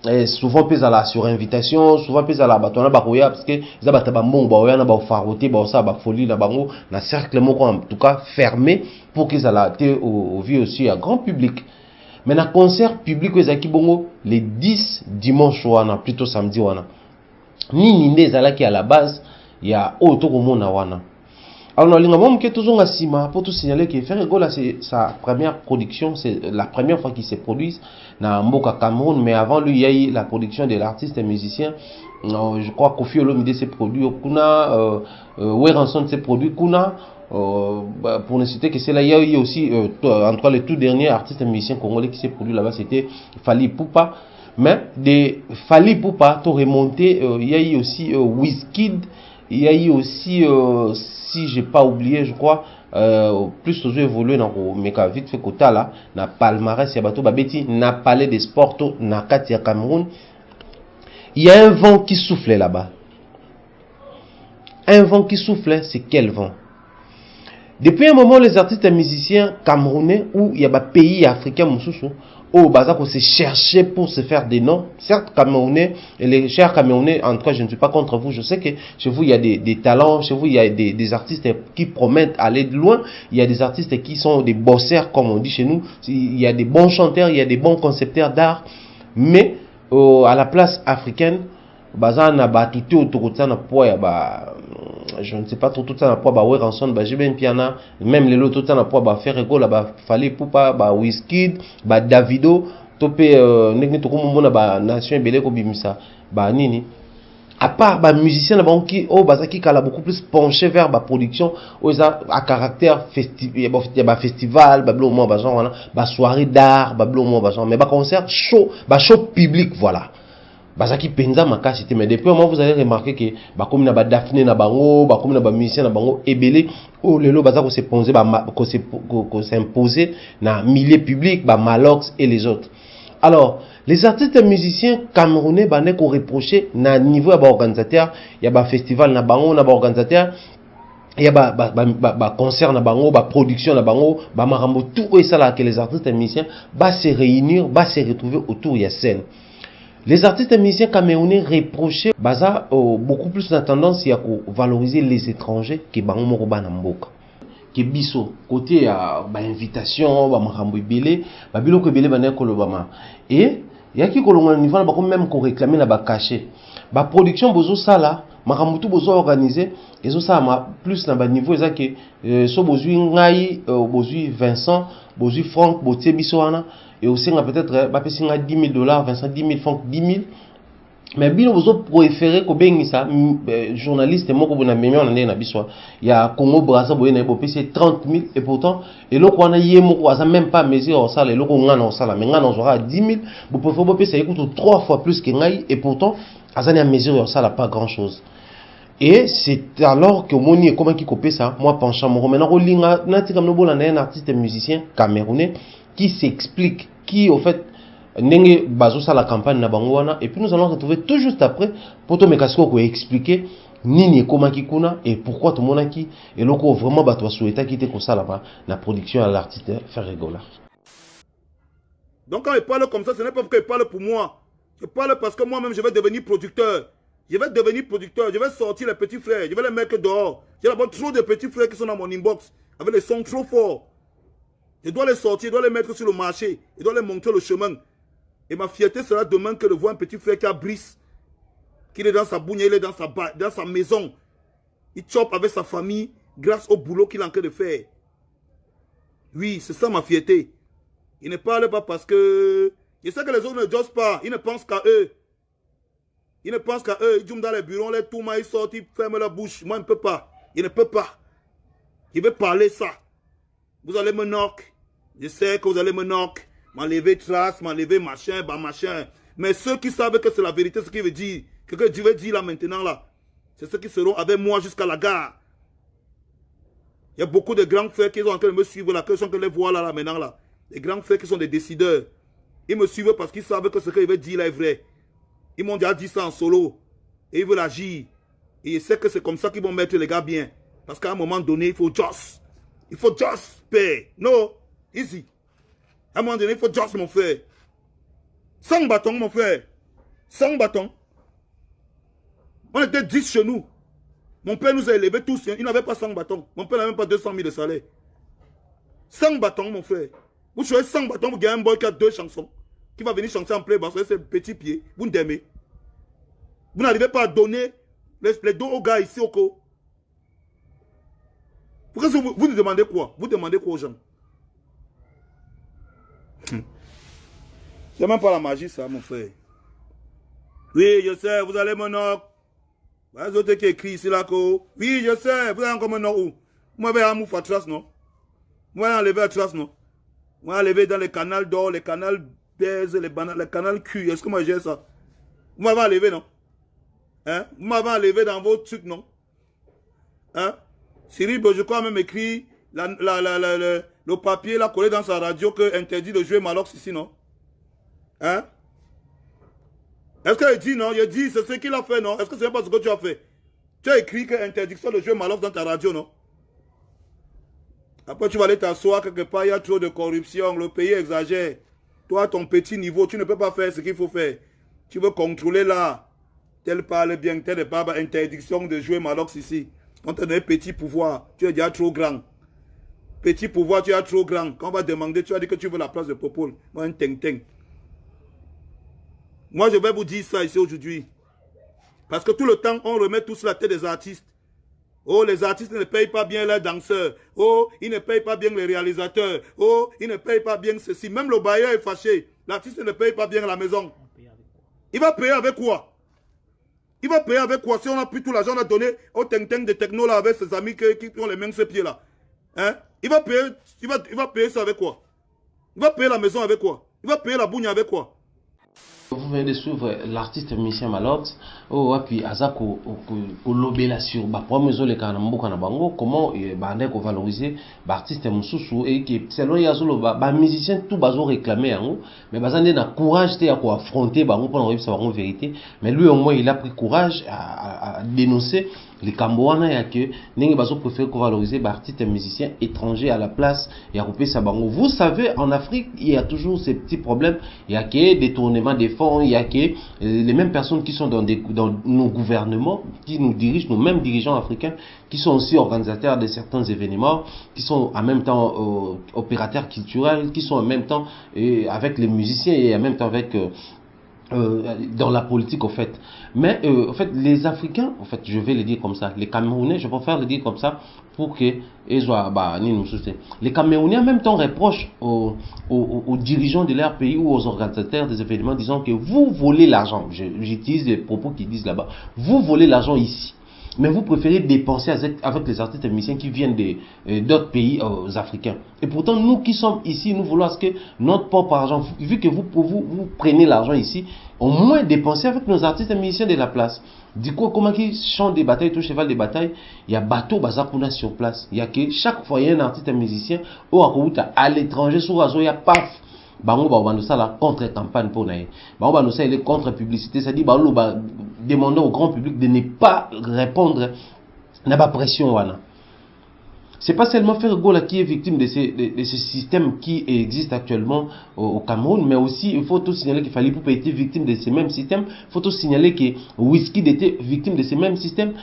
Et souvent pèse à la surinvitation, souvent pèse à la batona bakoya, parce que ils abattent bambon baoya na ba faroté ba ça ba folie na bango na cercle moko en tout cas fermé pour qu'ils aient au vie aussi à grand public. Mais na concert public les aki bongo les 10 dimanche wana plutôt samedi wana. Ni ninde zala qui à la base il y a auto komona wana. Alors nous avons toujours pour tout signaler que Ferregola c'est sa première production, c'est la première fois qu'il se produit dans Mboka Cameroun, mais avant lui il y a eu la production de l'artiste et musicien. Je crois Kofi Olomide s'est produit au Kuna, Weranson s'est produit Kuna. Pour ne citer que c'est là, il y a eu aussi entre les tout derniers artistes et musiciens congolais qui s'est produit là-bas, c'était Fali Poupa. Mais de Fali Poupa, tout remonté, il y a eu aussi Wizkid, il y a eu aussi, si j'ai pas oublié, je crois, plus toujours évolué dans le méca vite fait kota là, na palmarès, il y a bateau babeti, na palais des sports, na Katia Cameroun. Il y a un vent qui soufflait là-bas. Un vent qui soufflait, c'est quel vent? Depuis un moment, les artistes et musiciens camerounais ou il y a des pays africains, au bazar, se chercher pour se faire des noms. Certes, Camerounais, et les chers Camerounais, en tout cas, je ne suis pas contre vous. Je sais que chez vous, il y a des talents, chez vous, il y a des artistes qui promettent aller de loin. Il y a des artistes qui sont des bosseurs, comme on dit chez nous. Il y a des bons chanteurs, il y a des bons concepteurs d'art. Mais à la place africaine, bazar n'a pas tout autour de ça, je ne sais pas trop tout ça n'a pas ouais rançon j'ai bien piano même les lots tout ça n'a pas faire rigolo là fallait poupa Wizkid Davido topé négné to comme mona nation belé ko bimisa nini à part musicien là qui bazaki kala beaucoup plus penché vers production à caractère festival blo mo genre soirée d'art blo mo genre mais concert show public voilà. Bazaki penza makasi mais depuis un moment vous allez remarquer que comme na Daphné na bango comme na musicien na bango ebele lelo bazako se poser ko s'imposer na milieu public Malox et les autres. Alors les artistes et musiciens camerounais bané ko reprocher na niveau ya organisateur ya festival na bango na organisateur il y a concert na bango production na bango marambo tout et ça là que les artistes et musiciens se réunir se retrouver autour ya scène. Les artistes et musiciens camerounais reprochaient beaucoup plus de tendance à valoriser les étrangers que Bango Banamboka. Que biso côté invitation, marambo belé, babilo ko belé bané kolobama. Et Il y a qui au niveau là même qu'on réclamer là caché. Ba production bozo ça là, makamutu bozo organisé et ça ma plus na ba niveau ça que so bozu ngai bozu Vincent, bozu Franck, botie biso wana et aussi on a peut-être ba pesi nga $10,000, Vincent 10,000, Franck 10,000. Mais bien vous préférez que ben ça journaliste moi ko na memi on na biso il y a Congo Brazza boye na bo pesi 30,000 et pourtant et lo ko na yemo ko ça même pas mesure ça le lo ko ngana ça mais ngana on aura 10,000 vous préférez bo pesi écoute 3 fois plus que ngai et pourtant azani à mesure ça là pas grand chose. Et c'est alors que Moni comment qui copie ça moi penchant mon maintenant rolinga nati comme no un artiste musicien camerounais qui s'explique qui au fait Nenge bazo sa la campagne na bangwana et puis nous allons retrouver tout juste après pour te mekasko ko expliquer nini comment qui kuna et pourquoi tout monde qui et loko vraiment ba toi souhaiter quitter comme ça là-bas la production à l'artiste faire rigoler. Donc quand je parle comme ça, ce n'est pas parce que je parle pour moi. Je parle parce que moi-même je vais devenir producteur. Je vais devenir producteur, je vais sortir les petits frères, je vais les mettre dehors. J'ai d'abord trop de petits frères qui sont dans mon inbox avec des sons trop forts. Je dois les sortir, je dois les mettre sur le marché, je dois les montrer le chemin. Et ma fierté sera demain que de voir un petit frère qui a Brice, qui est dans sa bougne, il est dans sa maison. Il chope avec sa famille grâce au boulot qu'il est en train de faire. Oui, c'est ça ma fierté. Il ne parle pas parce que... Je sais que les autres ne josent pas, ils ne pensent qu'à eux. Ils ne pensent qu'à eux, ils jouent dans les bureaux, les tourments, ils sortent, ils ferment la bouche. Moi, je ne peux pas. Il ne peut pas. Je vais parler ça. Vous allez me knock. Je sais que vous allez me knock. M'enlever trace, m'enlever machin, bah machin. Mais ceux qui savent que c'est la vérité, ce qu'il veut dire, que Dieu veut dire là maintenant là, c'est ceux qui seront avec moi jusqu'à la gare. Il y a beaucoup de grands frères qui sont en train de me suivre là, que sont que les voix là maintenant là. Les grands frères qui sont des décideurs. Ils me suivent parce qu'ils savent que ce qu'il veut dire là est vrai. Ils m'ont déjà dit ça en solo. Et ils veulent agir. Et je sais que c'est comme ça qu'ils vont mettre les gars bien. Parce qu'à un moment donné, il faut just. Il faut just pay. No, easy. À un moment donné, il faut just, mon frère. 5 bâtons, mon frère. 5 bâtons. On était 10 chez nous. Mon père nous a élevés tous. Il n'avait pas 5 bâtons. Mon père n'avait même pas 200 000 de salaire. 5 bâtons, mon frère. Vous jouez 5 bâtons, vous gagnez un boy qui a 2 chansons. Qui va venir chanter en play parce que c'est petits pieds. Vous ne t'aimez. Vous n'arrivez pas à donner les dos aux gars ici au co. Pourquoi vous nous demandez quoi? Vous demandez quoi aux gens? C'est même pas la magie ça, mon frère. Oui, je sais, vous allez me knock. Les autres qui écrivent ici là, oui, je sais, vous allez encore me knock où? Moi, je vais enlever la trace, non? Moi, je vais enlever la trace, non? Moi, je vais enlever dans les canaux d'or, les canaux baise, les canaux cul. Est-ce que moi j'ai ça? Vous m'avez enlevé, non? Hein? Vous m'avez enlevé dans vos trucs, non? Hein? Cyril, je crois même écrit le papier là collé dans sa radio que interdit de jouer Malox ici, non? Hein? Est-ce qu'il dit non? Il dit c'est ce qu'il a fait, non? Est-ce que c'est pas ce que tu as fait? Tu as écrit que interdiction de jouer Malox dans ta radio, non? Après tu vas aller t'asseoir quelque part, il y a trop de corruption, le pays exagère. Toi, à ton petit niveau, tu ne peux pas faire ce qu'il faut faire. Tu veux contrôler là. Tel parle bien, tel pas interdiction de jouer Malox ici. Quand tu as un petit pouvoir, tu es déjà trop grand. Petit pouvoir, tu es trop grand. Quand on va demander, tu vas dire que tu veux la place de Popol. Moi, un ting-ting. Moi, je vais vous dire ça ici aujourd'hui. Parce que tout le temps, on remet tout sur la tête des artistes. Oh, les artistes ne payent pas bien les danseurs. Oh, ils ne payent pas bien les réalisateurs. Oh, ils ne payent pas bien ceci. Même le bailleur est fâché. L'artiste ne paye pas bien la maison. Il va payer avec quoi? Il va payer avec quoi? Si on a pris tout l'argent, on a donné au ting-ting de techno là avec ses amis qui ont les mains sur ses pieds là. Hein? Il va payer ça avec quoi? Il va payer la maison avec quoi? Il va payer la bougne avec quoi? Vous venez de suivre l'artiste musicien Malox. Oh, et puis Azako, lobela sur maison les canambo canabango. Comment bandé ko valoriser l'artiste Moussou et qui selon Yazolo, musicien tout bazo réclamé en haut. Mais bazande na courage de à affronter bango pour en savoir la vérité. Mais lui au moins il a pris courage à dénoncer les Cambouana et que n'engue bazo préfère ko valoriser l'artiste musicien étranger à la place et à couper sa bango. Vous savez en Afrique il y a toujours ces petits problèmes. Il y a que détournement des fonds, il y a que les mêmes personnes qui sont dans nos gouvernements, qui nous dirigent, nos mêmes dirigeants africains, qui sont aussi organisateurs de certains événements, qui sont en même temps opérateurs culturels, qui sont en même temps avec les musiciens et en même temps avec dans la politique au fait. Mais en fait, les Africains, en fait, je vais le dire comme ça, les Camerounais, je préfère le dire comme ça pour que les Camerounais en même temps reprochent aux dirigeants de leur pays ou aux organisateurs des événements disant que vous volez l'argent. J'utilise les propos qu'ils disent là-bas. Vous volez l'argent ici. Mais vous préférez dépenser avec les artistes et musiciens qui viennent d'autres pays africains. Et pourtant, nous qui sommes ici, nous voulons que notre propre argent, vu que vous prenez l'argent ici, au moins dépenser avec nos artistes et musiciens de la place. Du coup, comment ils chantent des batailles, tout cheval des batailles, il y a bateau bazakuna sur place. Il y a que chaque fois, il y a un artiste et musicien à l'étranger, sur Azo, il y a paf. Bango ba nous ça la contre campagne pour naïe. Bango nous ça il est contre publicité, ça dit bango ba demander au grand public de ne pas répondre n'a pas pression wana. C'est pas seulement Ferregola qui est victime de ce système qui existe actuellement au Cameroun, mais aussi il faut tout signaler qu'il fallait pour être victime de ces mêmes systèmes. Il faut tout signaler que Wizkid était victime de ces mêmes systèmes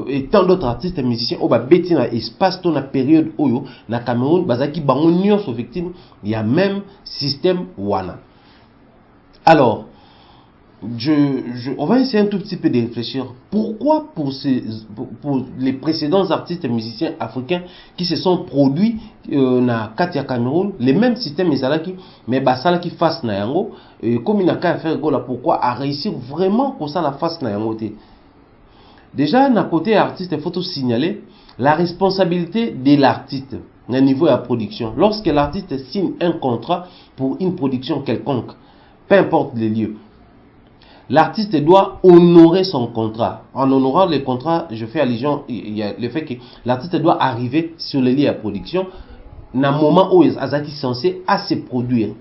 et tant d'autres artistes et musiciens au bêti na espace ton la période oyo na Cameroun bazaki bango nyon sont victimes, il y a même système wana. Alors on va essayer un tout petit peu de réfléchir. Pourquoi pour les précédents artistes et musiciens africains qui se sont produits na Katia Cameroun, les mêmes systèmes mais basala qui fasse na yango comme il n'a qu'à faire gola, pourquoi à réussir vraiment pour ça la face na yango te. Déjà na côté artiste, il faut tout signaler la responsabilité de l'artiste au niveau de la production. Lorsque l'artiste signe un contrat pour une production quelconque, peu importe les lieux, l'artiste doit honorer son contrat. En honorant les contrats, je fais allusion, il y a le fait que l'artiste doit arriver sur le lieu de production dans le moment où il est censé à se produire.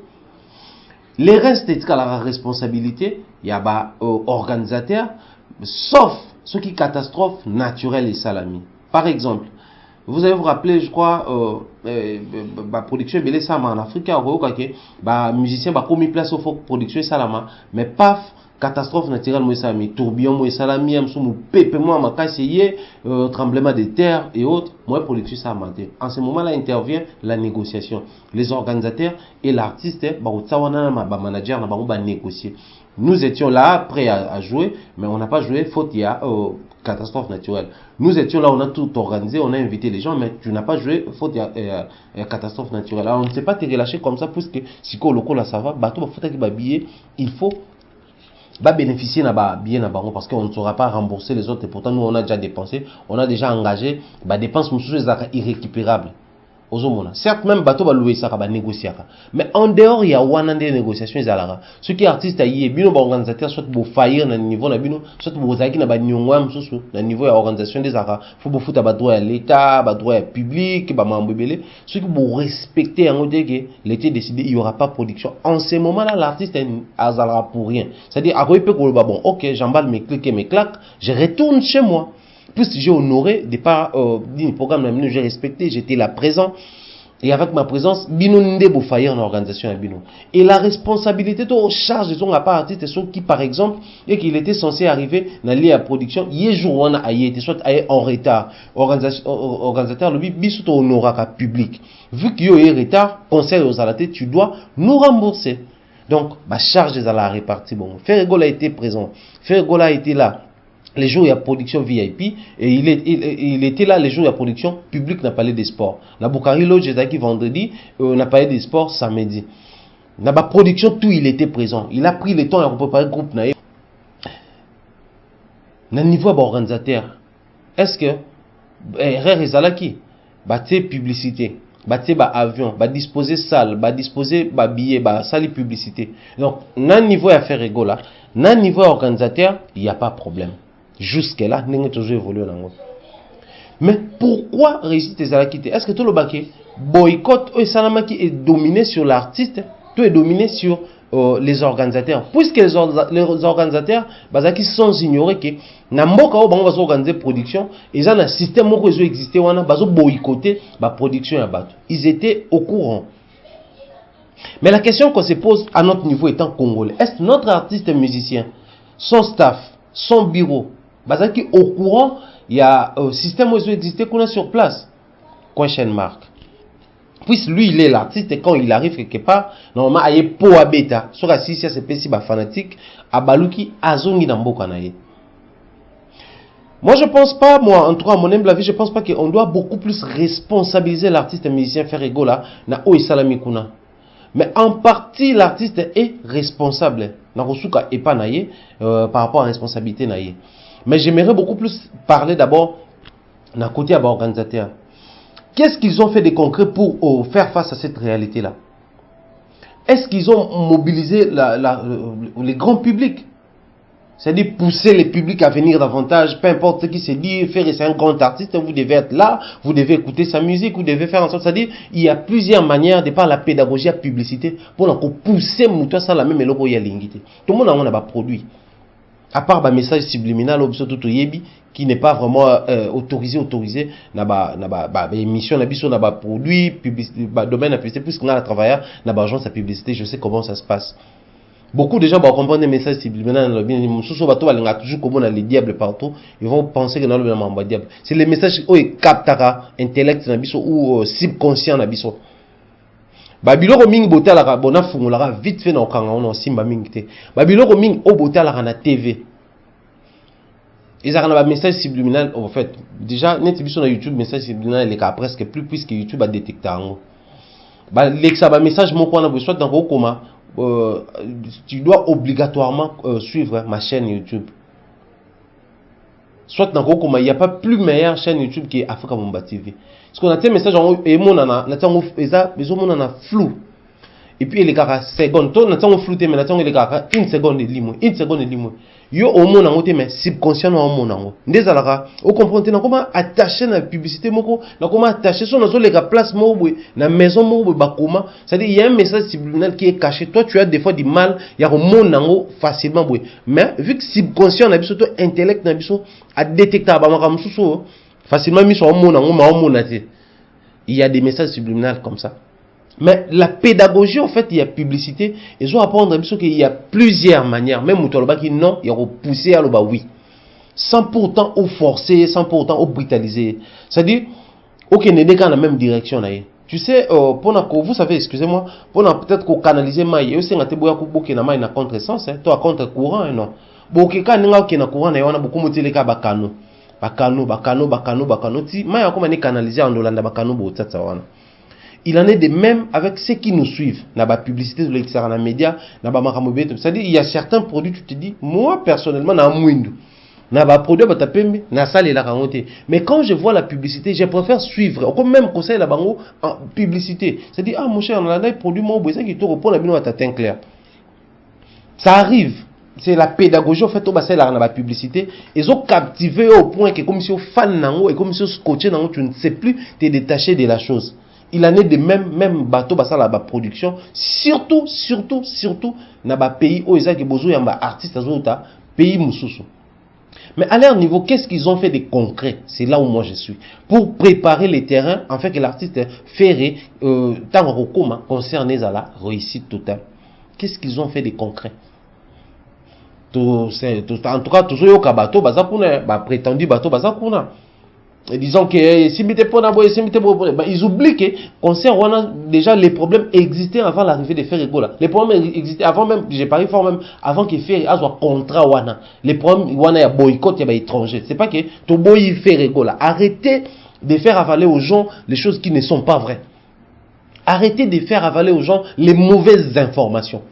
Les restes de la responsabilité, il y a organisateur, sauf ce qui est catastrophe naturelle et salami. Par exemple, vous allez vous rappeler, je crois, la production belé sama en Afrique, musicien comme il place au fond production salama, mais paf. Catastrophe naturelle, moi ça tourbillon, moi salami, amsou pepe moi makaseye, tremblement de terre et autres, moi production ça maté. En ce moment-là intervient la négociation. Les organisateurs et l'artiste, manager na négocier. Nous étions là prêts à jouer, mais on n'a pas joué faute il y a catastrophe naturelle. Nous étions là, on a tout organisé, on a invité les gens, mais tu n'as pas joué faute il y a catastrophe naturelle. Alors on ne sait pas te relâcher comme ça puisque si ko loko là ça va, bateau faut que billet, il faut bénéficier bien parce qu'on ne saura pas rembourser les autres et pourtant nous on a déjà dépensé, on a déjà engagé dépenses irrécupérables. Certes même bateau va louer ça va négocier, mais en dehors il y a one des négociations ceux qui artistes aïe bino organisateur soit pour faillir na niveau na bino soit pour zaki na ba nyongwa msusu na niveau ya organisation des ara faut pour foutre ba droit à l'état ba droit public ba mambebele ceux qui pour respecter en que l'été décidé il y aura pas production en ce moment là l'artiste azalera pour rien, c'est-à-dire à quoi peut que bon OK j'emballe mes clics et mes claques je retourne chez moi. Puisque j'ai honoré, départ du programme, j'ai respecté, j'étais là présent. Et avec ma présence, Bino Ndebo faillir en organisation à Bino. Et la responsabilité de charge de son part artiste, ceux qui, par exemple, et qu'il était censé arriver dans la production, il jour on a été soit en retard. Organisateur, le bisou honoraka public. Vu qu'il y a un retard, conseil aux alatés, tu dois nous rembourser. Donc, ma charge est à la répartie. Bon, Ferregola a été présent. Ferregola a été là. Les jours il y a production VIP et il était là les jours il y a production public n'a parlé des sports. La Boukari Lodge j'étais vendredi, on a parlé des sports samedi. Dans la production tout il était présent. Il a pris le temps à préparer le groupe naïf. Dans le niveau organisateur, est-ce que RR Ezalaki bâtir publicité, bâtir avion, disposer salle, disposer billet, salle publicité. Donc dans le niveau à faire là, dans le niveau organisateur, il n'y a pas de problème. Jusque-là, nous avons toujours évolué. Mais pourquoi réussir tes alakités? Est-ce que tout le baquet boycott et salamaki est dominé sur l'artiste, tout est dominé sur les organisateurs? Puisque les organisateurs, qui sont ignorés que n'importe où on va organiser production, ils ont un système qui existe, on a boycotté la production à battre. Ils étaient au courant. Mais la question qu'on se pose à notre niveau étant congolais, est-ce que notre artiste et musicien, son staff, son bureau, qui au courant, il y a un système qui existe qu'on a sur place. Question marque. puisque lui il est l'artiste et quand il arrive quelque part normalement aye po abeta soka si c'est pesi ba fanatique abaluki azongi na mboka na ye. Moi je pense pas, moi en tout cas à mon humble avis, je pense pas qu'on doit beaucoup plus responsabiliser l'artiste musicien Ferrego là na o isalami kuna. Mais en partie l'artiste est responsable na kosuka epa na ye par rapport à responsabilité na ye. Mais j'aimerais beaucoup plus parler d'abord na côté à organisateur. Qu'est-ce qu'ils ont fait de concret pour faire face à cette réalité-là? Est-ce qu'ils ont mobilisé les grands publics? C'est-à-dire pousser les publics à venir davantage, peu importe ce qui se dit, faire c'est un grand artiste, vous devez être là, vous devez écouter sa musique, vous devez faire en sorte. C'est-à-dire il y a plusieurs manières de par la pédagogie à publicité pour pousser mouton ça la même éloquence y a l'ingité. Tout le monde a pas produit. À part un message subliminal qui n'est pas vraiment autorisé na ba émission na biso na ba produit publicité domaine de publicité puisqu'on a travaillé na ba agence de publicité, je sais comment ça se passe. Beaucoup de gens vont comprendre des messages subliminaux toujours comme on a les diables partout, ils vont penser que dans le même diable. C'est les messages où ils captent intellect na biso ou subconscient na biso. Babiloko mingi botalaka bona fungolaka vite fait na okanga on simba mingi te. Babiloko mingi o botalaka na TV. Ils ont un message subliminal en fait. Déjà net biso na YouTube message subliminal les cas presque plus puisque YouTube a détecté en. Ba l'exa message moko na besoin dans comment tu dois obligatoirement suivre ma chaîne YouTube. Soit dans comment il n'y a pas plus meilleure chaîne YouTube qui est Africa Mumba TV. Parce qu'on a des messages et mon nana, na flou. Et puis les gars seconde, toi n'attends flou mais n'attends les gars une seconde de limo. Yo au monde en mais subconscient au monde en. Ndezalaka, au comprendre comment attacher la publicité moko, comment attacher son nazo les gars place mobwe, na maison mobwe bakoma. C'est-à-dire il y a un message subliminal qui est caché. Toi tu as des fois du mal, il y a au monde en facilement bwe. Mais vu que subconscient na biso to intellect na biso a détecter ba makamsuso facilement mis sur au monde en ma monde. Il y a des messages subliminaux comme ça. Mais la pédagogie, en fait, il y a publicité. Ils ont apprendre qu'il y a plusieurs manières. Même Moutoloba qui non, il y a repoussé à l'oba oui. Sans pourtant au forcer, sans pourtant au brutaliser. C'est-à-dire, ok, n'est pas dans la même direction. Tu sais, vous savez, excusez-moi, pour peut-être qu'on canalise maille, aussi on a teboya kuboke na maille na contre-sens, toi contre-courant, non. Bon, ok, quand on a courant, on a beaucoup motivé ka bakano. Bakano, ti maille comme on est canalisé en Hollande bakano bo tsatsa wana. Il en est de même avec ceux qui nous suivent. N'a pas publicité de l'extérieur dans les médias, n'a pas maramobé. C'est-à-dire il y a certains produits, tu te dis, moi personnellement, n'a mouindou. N'a pas produit, n'a pas n'a salle et la ramonté. Mais quand je vois la publicité, je préfère suivre. Comme même conseil la bango en publicité. C'est-à-dire, ah mon cher, on a un produit, moi, besoin qui te répond à bien à ta teint clair. Ça arrive. C'est la pédagogie, en fait, au bassin dans la publicité. Ils ont captivé au point que comme si au fan nango et comme si au scotché nango, tu ne sais plus te détacher de la chose. Il en est de même bateau basa la production surtout na ba pays où ils ont besoin yamba artistes azota pays mususu. Mais à leur niveau, qu'est-ce qu'ils ont fait de concret? C'est là où moi je suis pour préparer les terrains en fait que l'artiste ferait tant recoma concerné à la réussite totale. Qu'est-ce qu'ils ont fait de concret? En tout cas toujours yo kabato basa kuna ba prétendu bateau basa kuna. Et disons que ils oublient que concernant déjà les problèmes existaient avant l'arrivée de Ferrego là. Les problèmes existaient avant même, j'ai parlé fort même avant que Ferrego soit contrat wana. Les problèmes wana ya boycott ya étranger. C'est pas que to boy Ferrego là. Arrêtez de faire avaler aux gens les choses qui ne sont pas vraies. Arrêtez de faire avaler aux gens les mauvaises informations.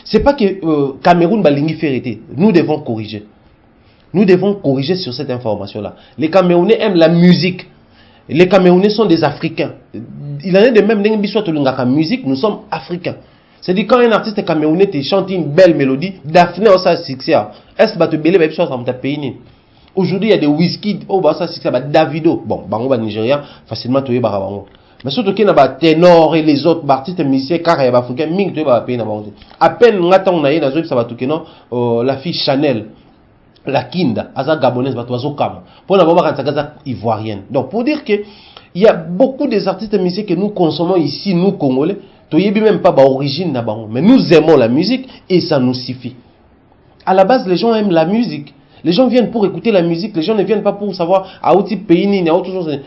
C'est pas que Cameroun balingi ferrete. Nous devons corriger. Nous devons corriger sur cette information-là. Les Camerounais aiment la musique. Les Camerounais sont des Africains. Il en est de même, musique, nous sommes Africains. C'est-à-dire quand un artiste camerounais te chante une belle mélodie, Daphné a ça succès. Est-ce que tu peux belé dans ta pays? Aujourd'hui, il y a des whisky, ça succès, Davido. Bon, bango Nigeria, facilement tu es barabango. Mais surtout qu'il y a des ténors et les autres artistes musiciens, car il y a des Africains, ming tu es pays na bango. À peine on attend on a dans ça va tout la fille Chanel. La Kinda, Aza gabonaise, Batoazo Kam. Pour la Baba Kantagaza ivoirienne. Donc, pour dire que il y a beaucoup des artistes musiciens que nous consommons ici, nous Congolais, tu n'as même pas d'origine, mais nous aimons la musique et ça nous suffit. À la base, les gens aiment la musique. Les gens viennent pour écouter la musique, les gens ne viennent pas pour savoir à quel pays ni à autre chose.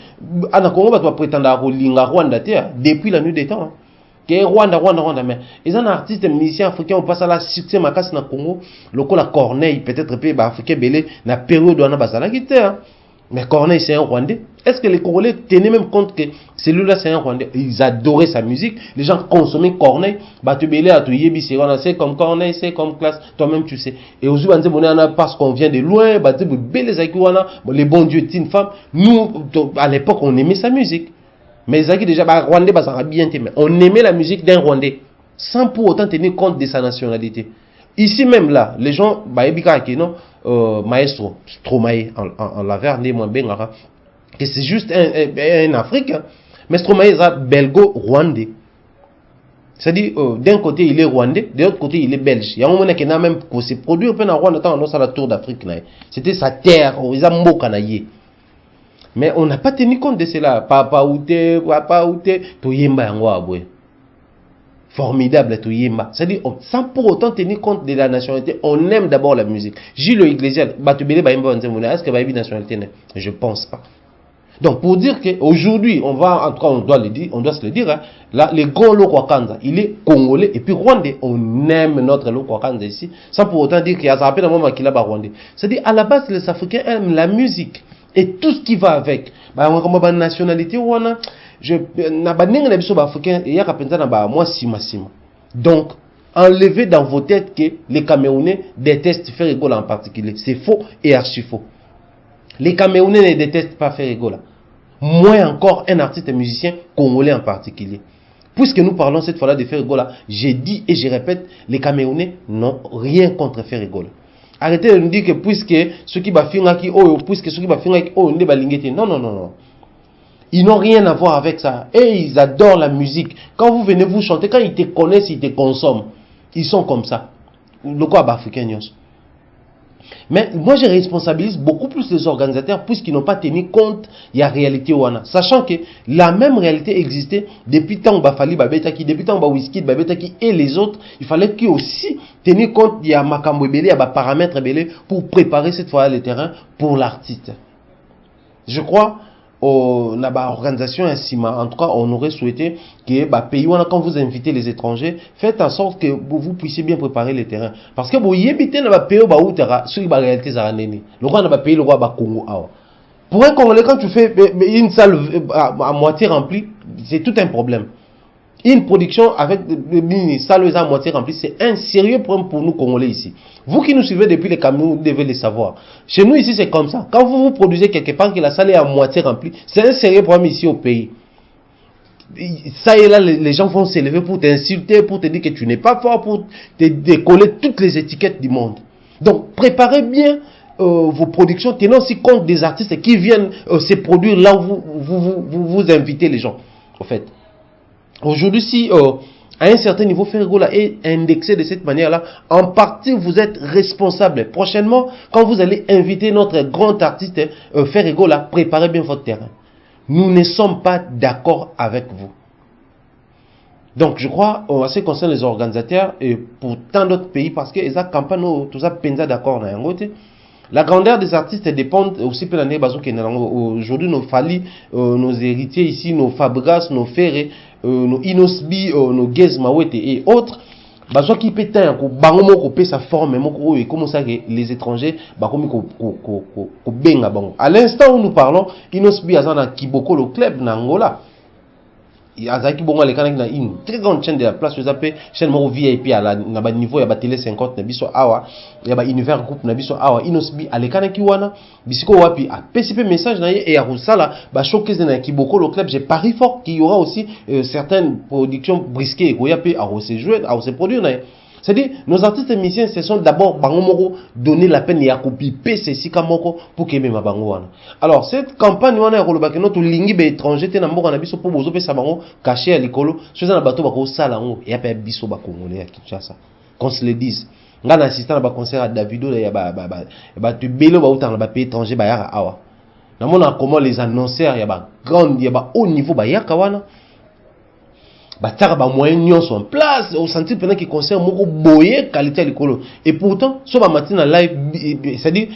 En Congo, tu vas prétendre à Rwanda depuis la nuit des temps. Que Rwanda, mais ils ont un artiste musicien africain, on passe à la succès ma casse dans Congo, le coup la Corneille, peut-être peu africain belé, na période où on a basala guitare. Mais Corneille c'est un Rwandais. Est-ce que les Congolais tenaient même compte que celui-là c'est un Rwandais? Ils adoraient sa musique, les gens consommaient Corneille, bah tu belé à tu yebi c'est comme Corneille, c'est comme classe, toi-même tu sais. Et aujourd'hui parce qu'on vient de loin, bah tu belé les bons dieux une femme. Nous à l'époque on aimait sa musique. Mais Zaki déjà, Rwandais, ça va bien mais on aimait la musique d'un Rwandais, sans pour autant tenir compte de sa nationalité. Ici même là, les gens, maestro, Stromae, en laverne, que c'est juste un Africain. Mais Stromae est belgo-rwandais. C'est-à-dire, d'un côté il est rwandais, de l'autre côté il est belge. Il y a un moment qui n'a même pour se produire en Rwanda, on a la tour d'Afrique. C'était sa terre, ils ont moqué. Mais on n'a pas tenu compte de cela. Papa outé, to yemba yango. Formidable to yemba. C'est-à-dire, sans pour autant tenir compte de la nationalité, on aime d'abord la musique. Gilles Iglesias, est-ce qu'il va y avoir une nationalité? Je ne pense pas. Donc, pour dire qu'aujourd'hui, on doit se le dire, hein, là, le grand Lokwakanza, il est congolais et puis rwandais. On aime notre Lokwakanza ici, sans pour autant dire qu'il y a un moment qu'il a rwandais. C'est-à-dire, à la base, les Africains aiment la musique. Et tout ce qui va avec, comme la nationalité, donc, enlevez dans vos têtes que les Camerounais détestent Ferregola en particulier. C'est faux et archi faux. Les Camerounais ne détestent pas Ferregola. Moins encore un artiste et musicien congolais en particulier. Puisque nous parlons cette fois-là de Ferregola, j'ai dit et je répète, les Camerounais n'ont rien contre Ferregola. Arrêtez de nous dire que puisque ceux qui va finir qui non. Ils n'ont rien à voir avec ça. Et ils adorent la musique. Quand vous venez vous chanter, quand ils te connaissent, ils te consomment. Ils sont comme ça. Le quoi africain. Mais moi je responsabilise beaucoup plus les organisateurs puisqu'ils n'ont pas tenu compte de la réalité wana. Sachant que la même réalité existait depuis tant Bafali Babetaki, depuis tant Whisky Babetaki et les autres. Il fallait qu'ils aussi tenir compte de Makambo Belé, de paramètres Belé pour préparer cette fois le terrain pour l'artiste. Je crois na ba organisation ainsi, en tout cas on aurait souhaité que pays quand vous invitez les étrangers, faites en sorte que vous puissiez bien préparer le terrain parce que vous y habitez na ba pays ba outera sur la réalité za neni le roi na ba pays le roi ba Congo awa. Pour un Congolais, quand tu fais une salle à moitié remplie, c'est tout un problème. Une production avec une salle à moitié remplie, c'est un sérieux problème pour nous Congolais ici. Vous qui nous suivez depuis les Cameroun, vous devez le savoir. Chez nous ici, c'est comme ça. Quand vous produisez quelque part que la salle est à moitié remplie, c'est un sérieux problème ici au pays. Ça et là, les gens vont s'élever pour t'insulter, pour te dire que tu n'es pas fort, pour te décoller toutes les étiquettes du monde. Donc, préparez bien vos productions, tenant aussi compte des artistes qui viennent se produire là où vous invitez les gens, en fait. Aujourd'hui, si à un certain niveau, Ferregola est indexé de cette manière-là, en partie, vous êtes responsable. Prochainement, quand vous allez inviter notre grand artiste Ferregola, préparez bien votre terrain. Nous ne sommes pas d'accord avec vous. Donc, je crois, en ce qui concerne les organisateurs, et pour tant d'autres pays, parce que les campagnes, tout ça, pensa d'accord. La grandeur des artistes dépend aussi de l'année. Aujourd'hui, nos Fali, nos héritiers ici, nos Fabregas, nos Ferré, nos Inosbi, nos Gez Mawete et autres, qui pétent, sa forme, et comment ça les étrangers, à l'instant où nous parlons, Inosbi a Kiboko, le club d'Angola. Il y a une très grande chaîne de la place, vous appelez chaîne VIP à la niveau, il y a télé 50, il y a univers groupe, Inosbi à l'écran qui wana, bisiko wapi a PCP message et à Roussala, showcase na Kiboko le club, j'ai pari fort qu'il y aura aussi certaines productions brisquées, où il y a à se jouer, à se produire. C'est-à-dire, nos artistes et musiciens se sont d'abord donné la peine et à copier PC pour qu'ils me bangoana. Alors, cette campagne, on a relevé notre ligne étranger, t'es n'importe quoi, biso pour vous opérer ça caché à l'écolo, sur un bateau bako salango et après biso bakongolais à Kinshasa. Qu'on se le dise. Nga na assistant à concert à Davido, il y a tu bélo ba outan ba pays étranger ba yaka awa. Na mona comment les annonceurs, il y a haut niveau ba yaka wana. bataka ba moyen nyonso en place au sentir pendant qu'il concerne moko boyer qualité à l'école et pourtant so ba matin live c'est-à-dire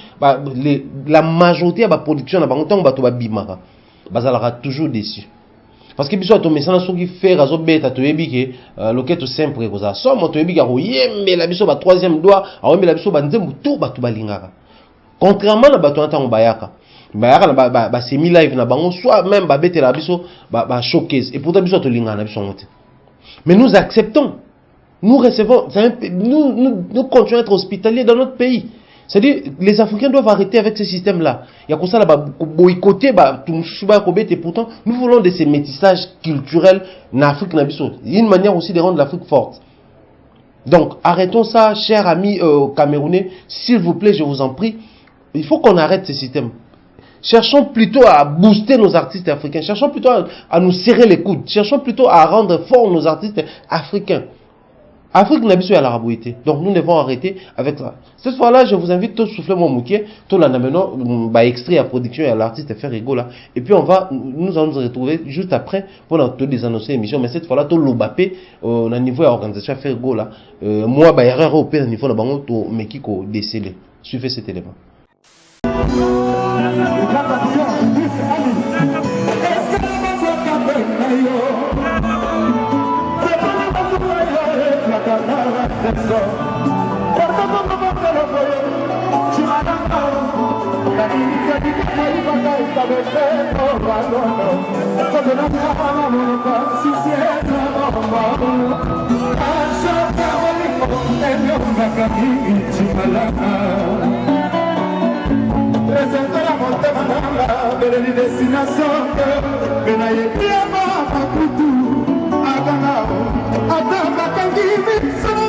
la majorité ba production na bango tango bato ba bimaka bazalaka toujours déçu parce que biso to mesana soki faire azo beta to yebi ke loketo simple ko za so moto yebi ka ko yembe la biso ba troisième doigt a yembe la biso ba nzembu to bato balingaka contrairement na bato ntango bayaka ba semi live na bango soit même ba bete la biso ba showcase et pourtant biso to lingana na biso ngote. Mais nous acceptons, nous recevons, nous continuons à être hospitaliers dans notre pays. C'est-à-dire, les Africains doivent arrêter avec ce système-là. Il y a comme ça, boycotter, et pourtant, nous voulons de ces métissages culturels en Afrique. Il y a une manière aussi de rendre l'Afrique forte. Donc, arrêtons ça, chers amis camerounais, s'il vous plaît, je vous en prie. Il faut qu'on arrête ce système. Cherchons plutôt à booster nos artistes africains. Cherchons plutôt à nous serrer les coudes. Cherchons plutôt à rendre forts nos artistes africains. Afrique n'a pas la rabouité. Donc nous devons arrêter avec ça. Cette fois-là, je vous invite à souffler mon mouquet, tout l'anamenant, extrait à production et à l'artiste faire rigolo. Et puis nous allons nous retrouver juste après pour nous désannoncer l'émission. Mais cette fois-là, tout l'obapé, au niveau de l'organisation faire rigolo. Moi, erreur au niveau de bango, tout mekiko décelé. Suivez cet élément. Presente la monte mananga, pero ni destinación que nadie llama a kutu, a ganado, a tamba canguimi, solo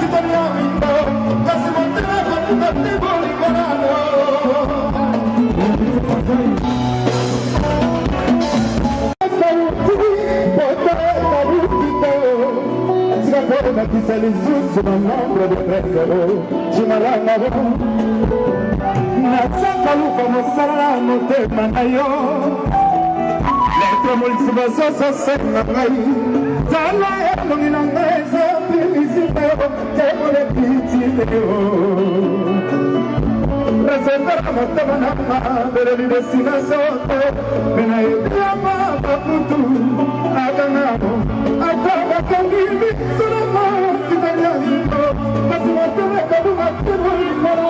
titaniamindo, casi monte la monte de boliviano. Qui s'est les sous sur un nombre de précaires, je Nasakalu como sala mote manayo Letro mulsiba sosa senna gai Tala e lumina meza Pimisiteo Temo le pititeo Presenta mote manama Pero mi destinación Pena e drama Paputu Aganamo Agaba kangimi Sunama Titanianito Masimote Rekabu Matemo Ikora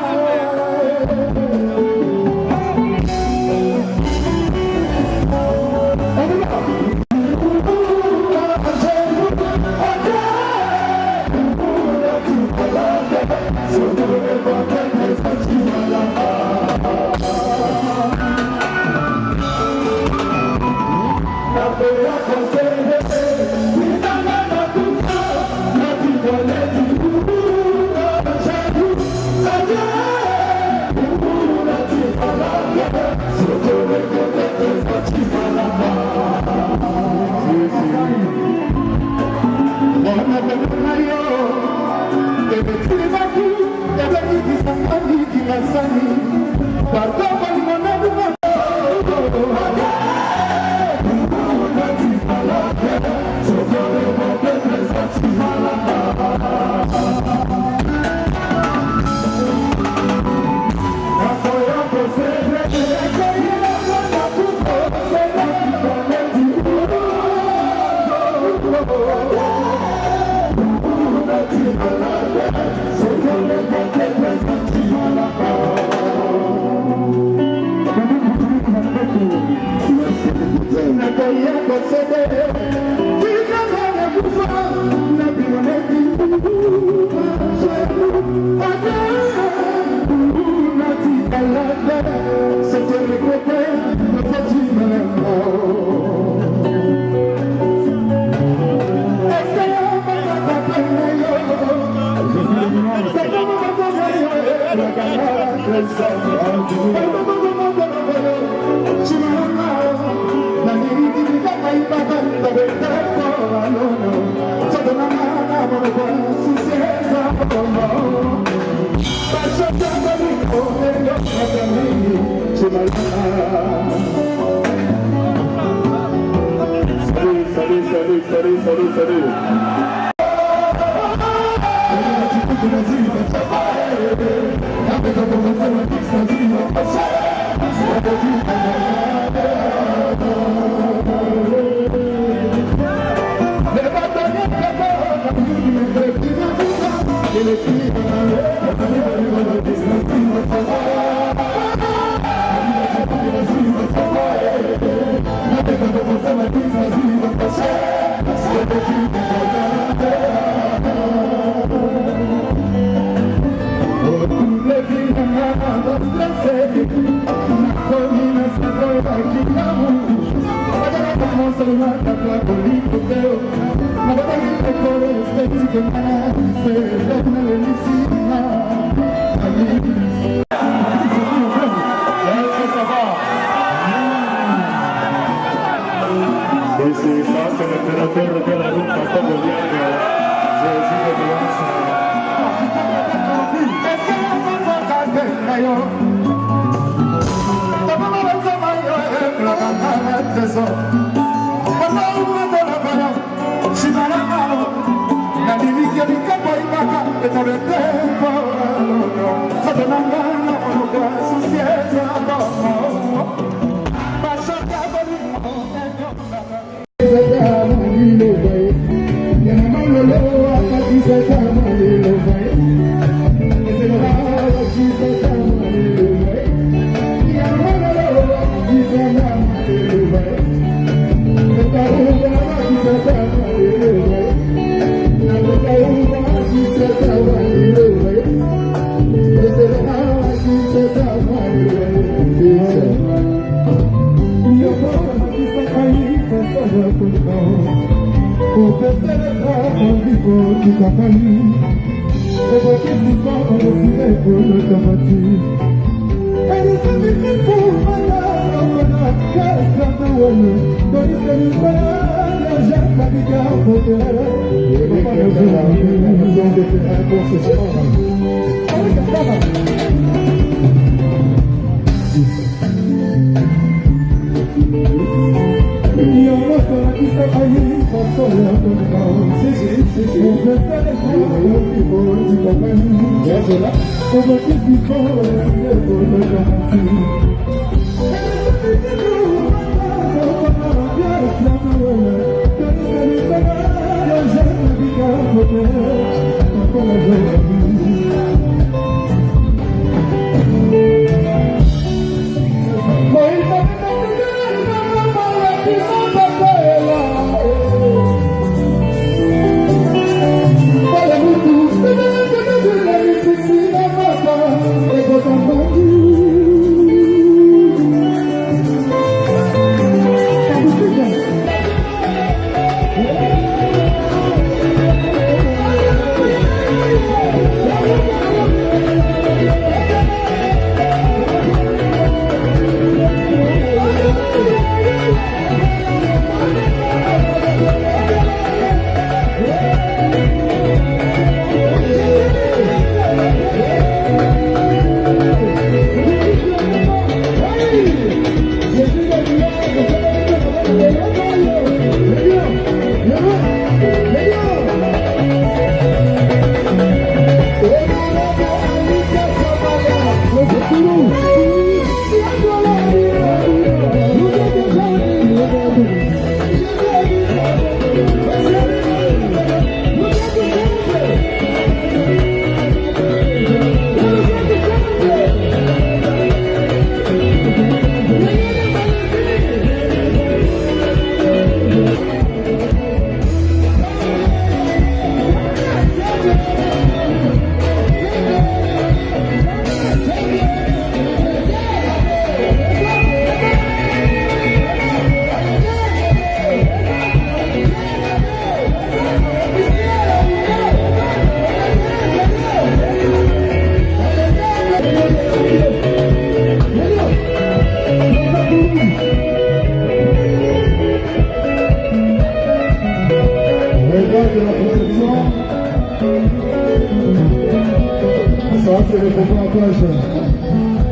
c'est le combat à plage.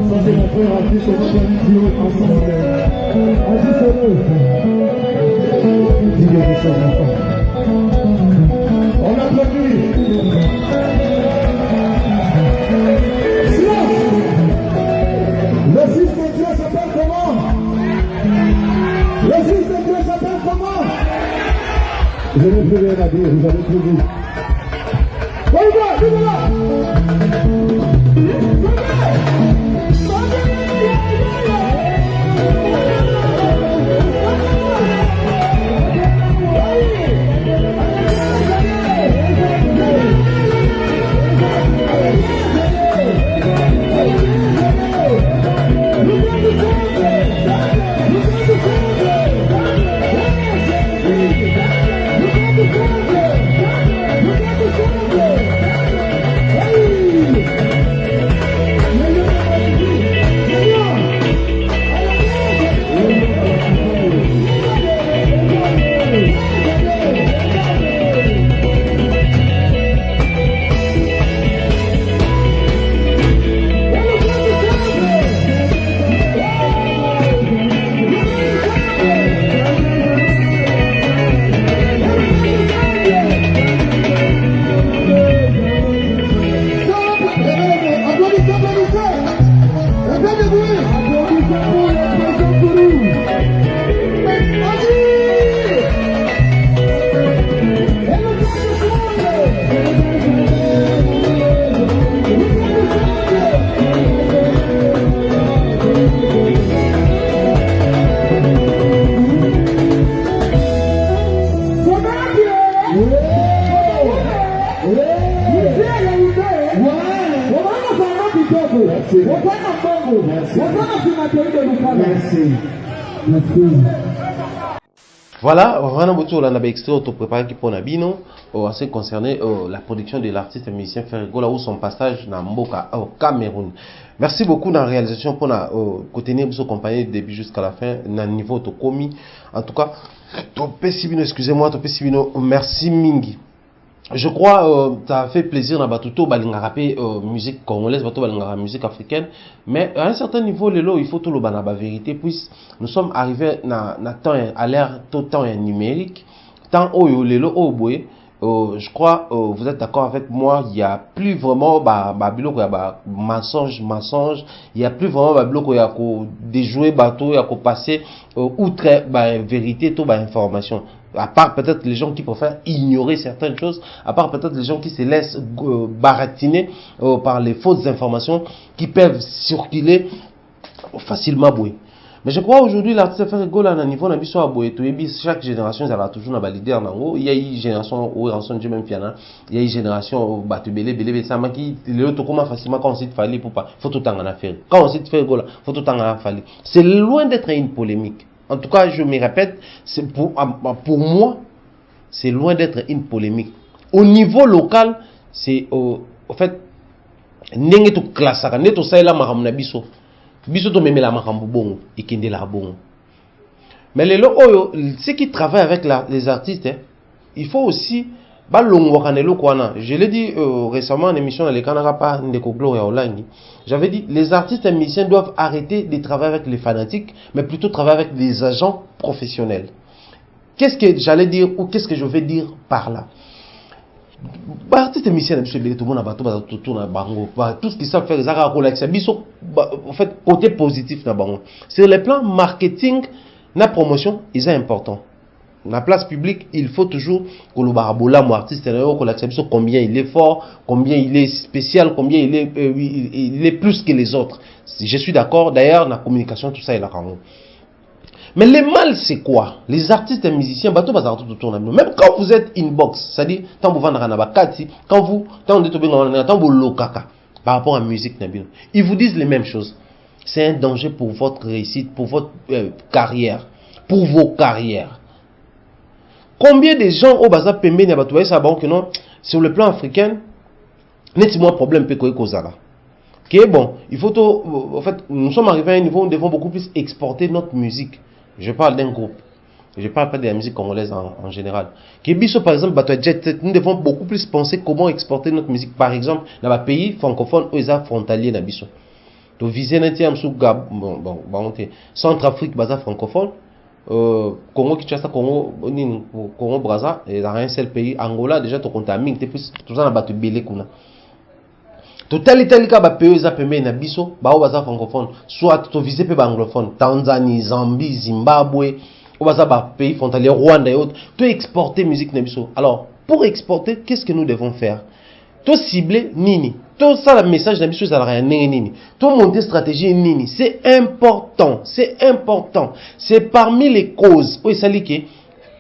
Ça c'est mon frère artiste, on va faire une vidéo ensemble. Artiste, dis-lui des choses, enfant. Le fils de Dieu s'appelle comment? Le fils de Dieu s'appelle comment? Je n'ai plus rien à dire, vous avez tout dit. On y va, Voilà, vraiment beaucoup on a extrait auto préparé qui pour Nabino en ce qui concernait la production de l'artiste musicien Ferrego là où son passage dans Mboka au Cameroun. Merci beaucoup dans la réalisation pour na côté vous accompagner du début jusqu'à la fin dans niveau to commis. En tout cas, Topé Sibino, excusez-moi, Topé Sibino, merci mingi. Je crois ça a fait plaisir dans Batuto balinga rapper musique congolaise, Batuto balinga musique africaine, mais à un certain niveau lelo il faut tout le banaba vérité puisque nous sommes arrivés na temps à l'ère temps numérique, temps oyo lelo oboé. Je crois vous êtes d'accord avec moi, il n'y a plus vraiment biloko ya mensonge, il n'y a plus vraiment biloko ya ko déjouer bateau ya ko passer outre vérité tout information. À part peut-être les gens qui préfèrent ignorer certaines choses, à part peut-être les gens qui se laissent baratiner par les fausses informations qui peuvent circuler facilement. Mais je crois aujourd'hui l'artiste Ferrego là, à niveau de chaque génération, ça va toujours un leader. Il y a une génération où il même piano, il y a une génération belé ça qui le comment facilement quand on cite Fali pour pas, faut tout temps en affaire. Quand on cite Ferrego là, faut tout temps en Fali. C'est loin d'être une polémique. En tout cas, je me répète, c'est pour moi, c'est loin d'être une polémique. Au niveau local, c'est en fait n'engue to classe ça, n'eto ça là maramna biso. Biso to meme la makambu bongo, ikende la bongo. Mais les oyo, ceux qui travaillent avec les artistes, il faut aussi je l'ai dit récemment en émission dans les Canarapa Ndeko Gloria Olangi. J'avais dit les artistes et musiciens doivent arrêter de travailler avec les fanatiques, mais plutôt travailler avec des agents professionnels. Qu'est-ce que j'allais dire ou qu'est-ce que je vais dire par là? Artistes et musiciens, tout le monde a tout ce qu'ils savent faire, en fait, côté positif. Sur le plan marketing, la promotion, c'est important. La place publique, il faut toujours que le barabola, mon artiste, combien il est fort, combien il est spécial, combien il est plus que les autres. Je suis d'accord. D'ailleurs, la communication, tout ça, il a rendu. Mais le mal, c'est quoi? Les artistes et musiciens, même quand vous êtes inbox, c'est-à-dire, quand vous vendez un bakati, quand vous lokaka, par rapport à la musique, ils vous disent les mêmes choses. C'est un danger pour votre réussite, pour votre carrière, pour vos carrières. Combien de gens au bazar pembe n'a pas ça bon que non sur le plan africain nettement problème peut causer que bon il faut en fait nous sommes arrivés à un niveau où nous devons beaucoup plus exporter notre musique. Je parle d'un groupe, je parle pas de la musique congolaise en général. Que biso par exemple nous devons beaucoup plus penser comment exporter notre musique par exemple dans les pays francophones où ils sont frontaliers na biso. To viser n'était am sou Gab bon Centrafrique bazar francophone. Congo Kinshasa, Congo Brazza, il n'y a un seul pays. Angola, déjà, tu comptes à Ming, tu as un bateau belé. Total Italie, pays na biso, baza francophone, soit tu visé peu anglophone, Tanzanie, Zambie, Zimbabwe, ou baza pays frontalier, Rwanda et autres, tu exporter musique na biso. Alors, pour exporter, qu'est-ce que nous devons faire? Tu cibler nini, tout ça le message na biso ça rien nini, tu monter stratégie nini, c'est important, c'est important, c'est parmi les causes. Oui, ça lié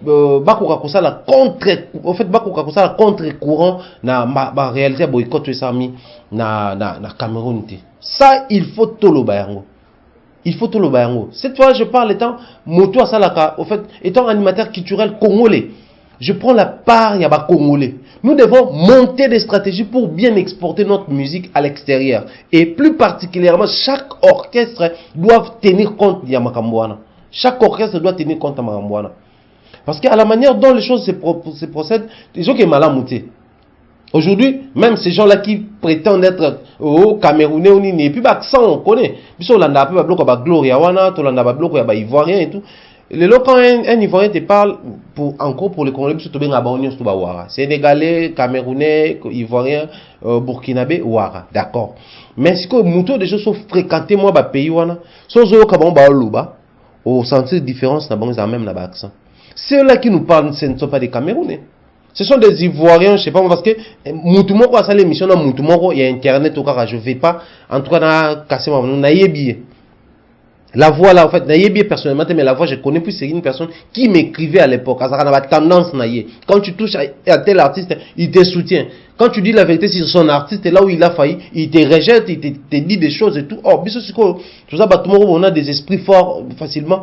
bakoka kosala contre, en fait bakoka kosala contre-courant na ba réalité boycott ça mi na Cameroun. Ça il faut toloba yango. Il faut toloba yango. Cette fois je parle étant moto à salaka, en fait étant animateur culturel congolais. Je prends la part ya ba congolais. Nous devons monter des stratégies pour bien exporter notre musique à l'extérieur et plus particulièrement chaque orchestre doit tenir compte ya makambwana. Chaque orchestre doit tenir compte de makambwana. Parce qu'à la manière dont les choses se procèdent, les gens qui sont mal montés. Aujourd'hui, même ces gens-là qui prétendent être Camerounais ou Nini, et puis l'accent on connaît. Puis on a un bloc à Gloria Wana, on a un bloc à Ivoirien et tout. Les locaux, quand un Ivoirien te parle, encore pour les Congolais, tu bien à Wara. Sénégalais, Camerounais, Ivoiriens, Burkinabé, Wara. D'accord. Mais si que des gens sont fréquentés, moi, pays Wana, sans eux, Kabon Baoluba, au sens de différence, n'a pas même l'accent. Ceux-là qui nous parlent, ce ne sont pas des Camerounais. Ce sont des Ivoiriens, je ne sais pas, parce que Moutoumoko a ça l'émission, il y a Internet au cas, je ne vais pas, en tout cas, casser ma main, la voix là, en fait, naïe personnellement, mais la voix, je connais plus, c'est une personne qui m'écrivait à l'époque. Ça a tendance naïe. Quand tu touches à tel artiste, il te soutient. Quand tu dis la vérité sur son artiste, là où il a failli, il te rejette, il te dit des choses et tout. Oh, tout ça, on a des esprits forts facilement.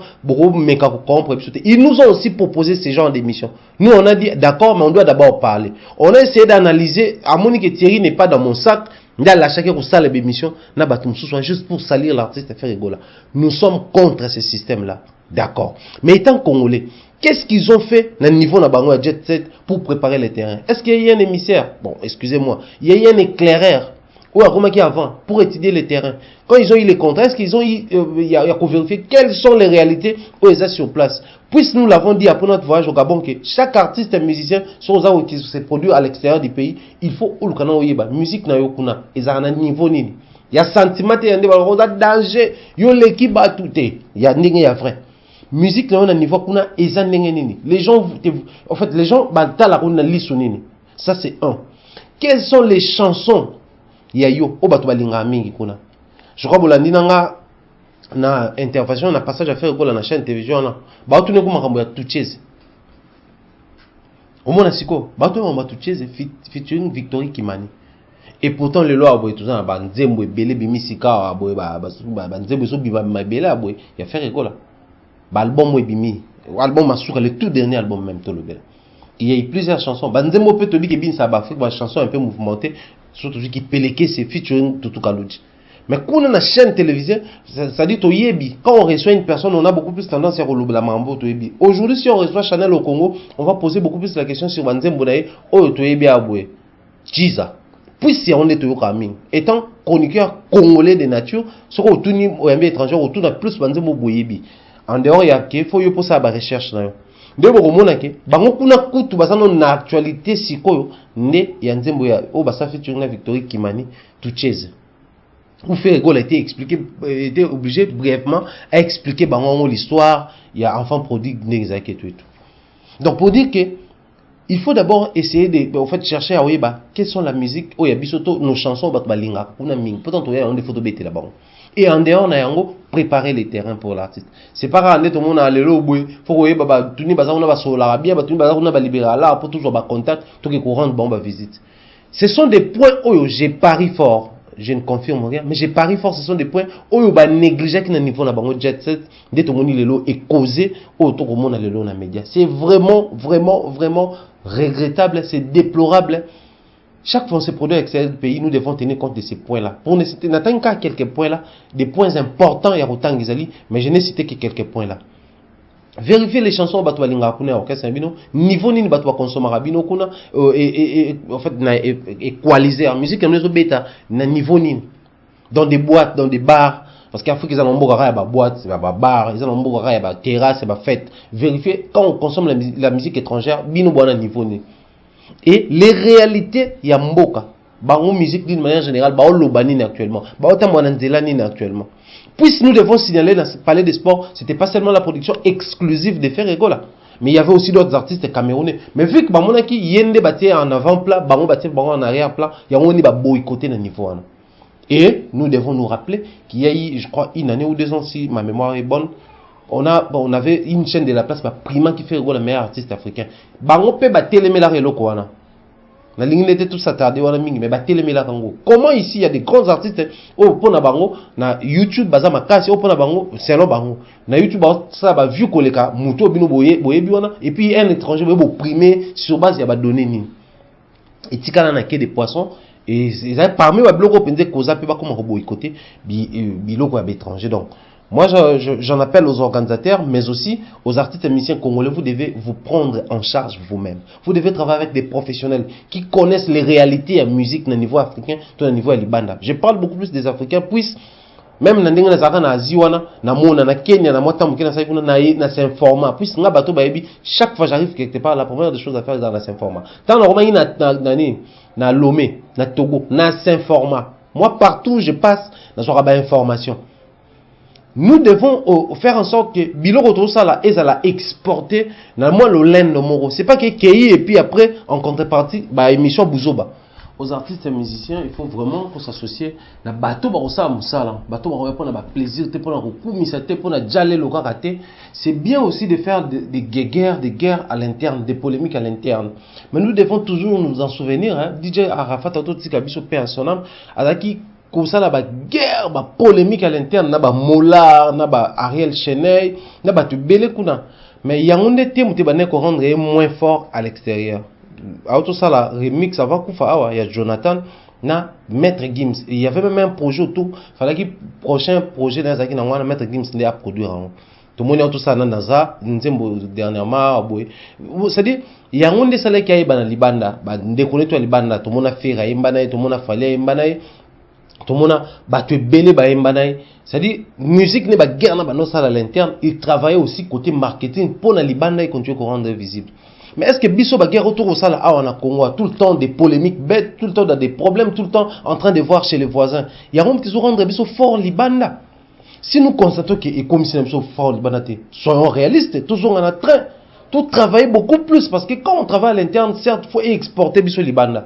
Ils nous ont aussi proposé ce genre d'émission. Nous, on a dit, d'accord, mais on doit d'abord parler. On a essayé d'analyser. À mon que Thierry n'est pas dans mon sac. Juste pour salir l'artiste et faire rigoler. Nous sommes contre ce système-là. D'accord. Mais étant congolais, qu'est-ce qu'ils ont fait au niveau de la Jet Set pour préparer le terrain? Est-ce qu'il y a un émissaire? Bon, excusez-moi. Il y a un éclaireur ou un qui avant pour étudier le terrain. Quand ils ont eu les contrats, est-ce qu'ils ont eu, il y a vérifier quelles sont les réalités où ils sont sur place? Puisque nous l'avons dit après notre voyage au Gabon que chaque artiste et musicien sont qui se produit à l'extérieur du pays, il faut ou le musique na yokuna, ils ont un niveau nini. Il y a sentiment il y a danger, il y a l'équipe à tout il y a n'ingé ya vrai. Musique na un niveau kuna ils ont nini. Les gens en fait les gens banta la kuna lisu nini. Ça c'est un. Quelles sont les chansons il y a yo o batu balinga mingi kuna. Je crois bolandi nanga na intervention na passage à faire na chaîne télévision na ba tu ne ko makambo ya tucheze au moins siko ba tu makambo tucheze featuring Victory Kimani et pourtant le loi boy tout ça ba nzembo ebele bimisika boy ba nzembo so biba mabela boy ya faire école ba album ebimi album masuka le tout dernier album même tout le bel il y a eu plusieurs chansons ba nzembo peut te dire que bin ça ba fait ba chanson un peu mouvementée surtout qui peleke c'est featuring Tutu Kaluji. Mais quand on a une chaîne télévisée, ça dit quand on reçoit une personne, on a beaucoup plus tendance à relouber la mambo. Aujourd'hui, si on reçoit Chanel au Congo, on va poser beaucoup plus la question sur Wanzem Bounaï, oh, Toyebi Aboué, Jiza. Puis si on est au Kaming, étant chroniqueur congolais de nature, ce qu'on tourne au MB étranger, on tourne plus Wanzem Bounaï. En dehors, il y a qu'il faut y pour ça la recherche. De bomonake, bango kuna kutu basano na actualité sikoyo, ne yanzembo ya o basa featuring na Victory Kimani, Tucheze. Ou faire rigole a été obligé brièvement à expliquer l'histoire, il y a enfant prodigue n'exact et tout. Donc pour dire que il faut d'abord essayer de en fait chercher à voir quelles sont la musique, il y a bisoto nos chansons balinga, pourtant il y a des photos bêtes là-bas. Et en dehors on a préparer les terrains pour l'artiste. C'est pas grave tout le monde a le lobo, faut que baba tuni baza on va sur l'arabie, tuni baza on va libérer là pour toujours ba contact, tout que courant bon ba visite. Ce sont des points où j'ai pari fort. Je ne confirme rien, mais j'ai pari fort, ce sont des points où il y a négligé qui niveau na bango jet set, dès tout le monde est causé autour du monde dans les médias. C'est vraiment regrettable, c'est déplorable. Chaque fois qu'on se produit avec ce pays, nous devons tenir compte de ces points-là. Pour ne citer n'atteindre qu'à quelques points-là, des points importants, il y a autant d'Isali, mais je n'ai cité que quelques points-là. Vérifier les chansons batwa linga kuna orchestre bino niveau nini batwa consommer bino kuna et en fait na équaliser en musique comme les bêta na niveau nini dans des boîtes dans des bars Parce qu'Afrique, ils ont un boîte, c'est un bar, ils ont un terrasse, c'est un fête. Vérifiez, quand on consomme la musique étrangère, bino bon niveau. Et les réalités, il y a mboka. Bango musique d'une manière générale, bao lobanine actuellement, bao tamananzelanine actuellement. Puisque nous devons signaler dans ce palais des sports, c'était pas seulement la production exclusive de Ferregola, mais il y avait aussi d'autres artistes camerounais. Mais vu que Bamonaki yende bâti en avant-plat, Bango bâti en arrière-plat, il y a un niveau boycotté dans le niveau. Et nous devons nous rappeler qu'il y a eu, je crois, une année ou 2 ans, si ma mémoire est bonne, on avait une chaîne de la place, Prima qui fait le meilleur artiste africain. Bango peut battre les mélares locaux. La ligne était tout s'attarder mais comment ici il y a des grands artistes pour na bango na YouTube bazama kasi pour na bango c'est là bango na YouTube ça va vu koleka muto bino boye biona et puis un étranger va primer sur base ya ba donner ni et tikana na ke des poissons et parmi les blocs penze koza pe ba comment boycotter biloko ya étranger. Donc moi, j'en appelle aux organisateurs, mais aussi aux artistes et musiciens congolais. Vous devez vous prendre en charge vous-même. Vous devez travailler avec des professionnels qui connaissent les réalités à musique au niveau africain, tout au niveau libanda. Je parle beaucoup plus des Africains, puisque même dans les Asie, na Kenya, na Saint-Format, puisque chaque fois que j'arrive quelque part, la première des choses à faire est dans la Saint-Format. Tant na Lomé, na Togo, na Saint-Format. Moi, partout où je passe, na information. Nous devons faire en sorte que Biloko Sala et à exporter dans le laine de Moro. C'est pas que Kei et puis après en contrepartie émission Bouzoba. Aux artistes et musiciens, il faut vraiment qu'on s'associe na bateau barosa musala, bateau pour na plaisir, pour na kumisate, pour na jale le karaté. C'est bien aussi de faire des guerres à l'interne, des polémiques à l'interne. Mais nous devons toujours nous en souvenir. DJ Arafat Autotika Biso Père en son âme, Alaki comme ça, la guerre, la polémique à l'interne, na ba Mollard, na ba Ariel Cheney, na ba Tubele Kuna. Mais il y a un été où tu vas rendre moins fort à l'extérieur. Auto ça la remix avant Koufa, il y a Jonathan, na Maître Gims. Il y avait même un projet autour. Il fallait que le prochain projet dans Zaki na Maître Gims ne produire. Tout le monde a tout ça dans Naza, dernièrement. C'est-à-dire, il y a un des salaires qui a eu dans Libanda, déconner toi Libanda, tout le monde a fait Raïmbanaï, tout le monde a fallu Raïmbanaï. Tout le monde a belé c'est-à-dire musique n'est pas guerre à l'interne. Il travaillait aussi côté marketing pour la Libanda et continuer à rendre visible. Mais est-ce que Bisso va guerre autour au sala à Congo tout le temps des polémiques bêtes, tout le temps des problèmes, tout le temps en train de voir chez les voisins. Il y a un qui se rendre Bisso fort Libanda. Si nous constatons que les commissaires sont fort Libanda, soyons réalistes, toujours en train de travailler beaucoup plus parce que quand on travaille à l'interne, certes, il faut exporter Bisso Libanda.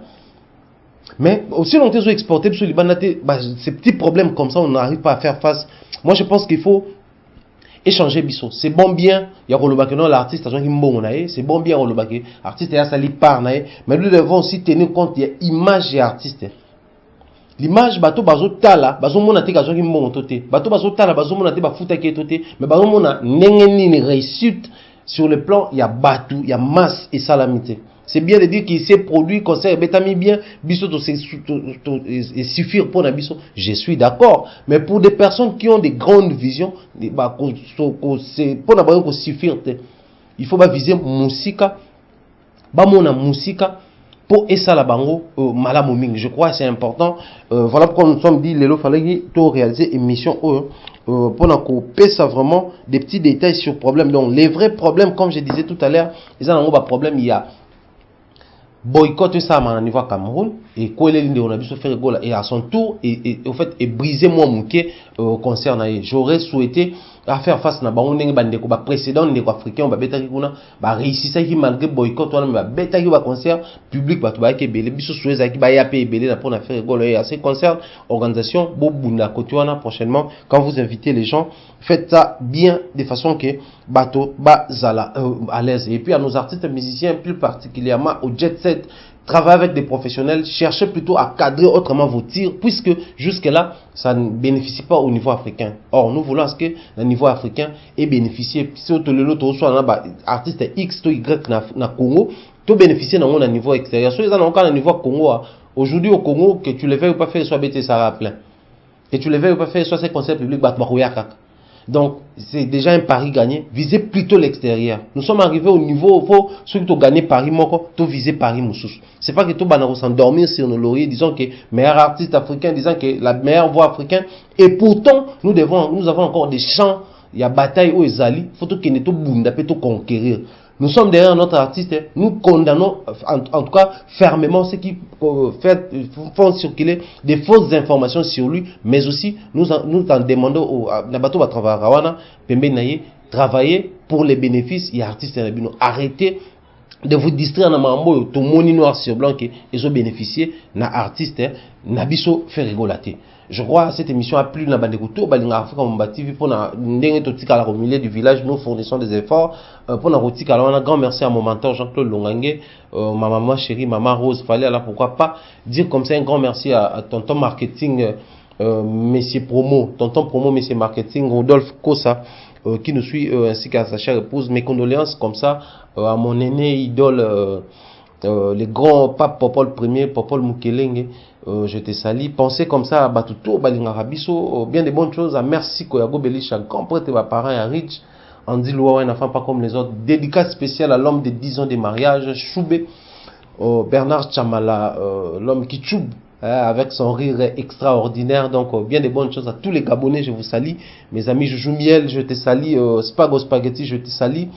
Mais aussi longtemps que exporter sur les ces petits problèmes comme ça, on n'arrive pas à faire face. Moi, je pense qu'il faut échanger biso. C'est bon bien, il y a l'artiste c'est bon bien l'artiste est sali par mais nous devons aussi tenir compte de l'image des artistes. L'image bato bazo tala, bazo mona te kazo ki mbongo toté. Bato bazo tala, bazo mona te ba futa ki toté, mais bazo mona nengeni réussite sur le plan, il y a batou, il y a masse et salamité. C'est bien de dire qu'il s'est produit, concert, betami bien, biso et suffire pour un biso. Je suis d'accord. Mais pour des personnes qui ont des grandes visions, c'est pour n'avoir qu'on suffire. Il faut pas viser musika, bamona musika, pour essa la bango, malamoming. Je crois que c'est important. Voilà pourquoi nous sommes dit, Lélo fallait réaliser une mission, pour couper ça vraiment, des petits détails sur problème. Donc, les vrais problèmes, comme je disais tout à l'heure, ils ont un problème, il y a boycott ça à niveau Cameroun et et à son tour et au fait et briser moi mon concerne j'aurais souhaité à faire face na bango ndenge bandeko ba précédent ndeko africain ba betaki kuna ba réussir ça qui malgré boycott wana ba betaki ba concert public ba to ba ke belé biso souhaité ki ba ya pe belé na pour na faire rigolo et à ces concerts organisation bobunda côté wana prochainement quand vous invitez les gens faites ça bien de façon que bato ba zala à l'aise et puis à nos artistes musiciens plus particulièrement au jet set. Travaillez avec des professionnels, cherchez plutôt à cadrer autrement vos tirs, puisque jusque-là, ça ne bénéficie pas au niveau africain. Or, nous voulons que le niveau africain ait bénéficié. Si on te le lot, soit artiste X, ou Y na Congo, tu bénéficier dans un niveau extérieur. Si on a encore un niveau Congo, aujourd'hui au Congo, que tu le veuilles ou pas faire, soit bêté, ça va plein. Que tu le veuilles ou pas faire, soit ces concerts publics, Donc, c'est déjà un pari gagné. Visez plutôt l'extérieur. Nous sommes arrivés au niveau où faut, ceux qui ont gagné Paris, tu viser Paris Moussous. C'est pas que tout va s'endormir sur nos lauriers, disons que meilleur artiste africain, disant que la meilleure voix africaine. Et pourtant, nous avons encore des chants, il y a bataille où ils allient, faut qu'il ne tout bunda, tout conquérir. Nous sommes derrière notre artiste, nous condamnons en tout cas fermement ceux qui font circuler des fausses informations sur lui, mais aussi nous en demandons au Nabato Batrava travailler pour les bénéfices et artistes. Arrêtez de vous distraire dans mambo tout moni noir sur blanc que ils ont bénéficié na artiste nabiso fait rigolater. Je crois que cette émission a plu na bandekuto balinga Africa Mobimba TV pour na ndenge totika la au milieu du village. Nous fournissons des efforts pour na rotika. Alors un grand merci à mon mentor Jean-Claude Longangue, ma maman chérie, maman Rose fallait là pourquoi pas dire comme ça un grand merci à tonton marketing monsieur promo, tonton promo monsieur marketing Rodolphe Kosa qui nous suit ainsi qu'à sa chère épouse. Mes condoléances comme ça à mon aîné idole les grands pape Popol Ier, Popol Mukelenge. Je te salue. Pensez comme ça à Batuto, Balinga Rabiso, bien des bonnes choses. À merci Koyago Belisha, grand prêtre et parents à Rich, Andy Loua, un enfant pas comme les autres. Dédicace spéciale à l'homme de 10 ans de mariage, Choubé, Bernard Chamala, l'homme qui choube avec son rire extraordinaire. Donc, bien des bonnes choses à tous les Gabonais, je vous salue. Mes amis Joujou Miel, je te salue. Spago Spaghetti, je te salue.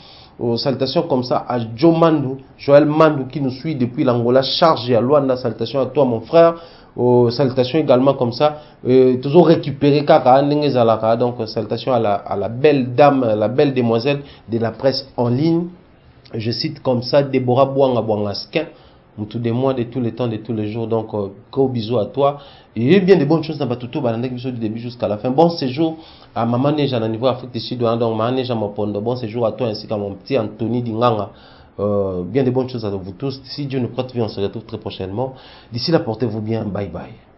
Salutations comme ça à Joe Mandou, Joël Mandou qui nous suit depuis l'Angola, chargé à Luanda. Salutations à toi mon frère. Salutations également comme ça, toujours récupéré Kaka, donc salutations à la belle dame, la belle demoiselle de la presse en ligne. Je cite comme ça Déborah Bouanga Bouangaskin, tout de moi, de tous les temps, de tous les jours. Donc gros bisous à toi et bien de bonnes choses dans Batuto Balandek du début jusqu'à la fin. Bon séjour à maman Neja à niveau Afrique du Sud, donc maman Neja Mopondo. Bon séjour à toi ainsi qu'à mon petit Anthony Dinganga. Bien de bonnes choses à vous tous. Si Dieu nous prête, on se retrouve très prochainement. D'ici là, portez-vous bien. Bye bye.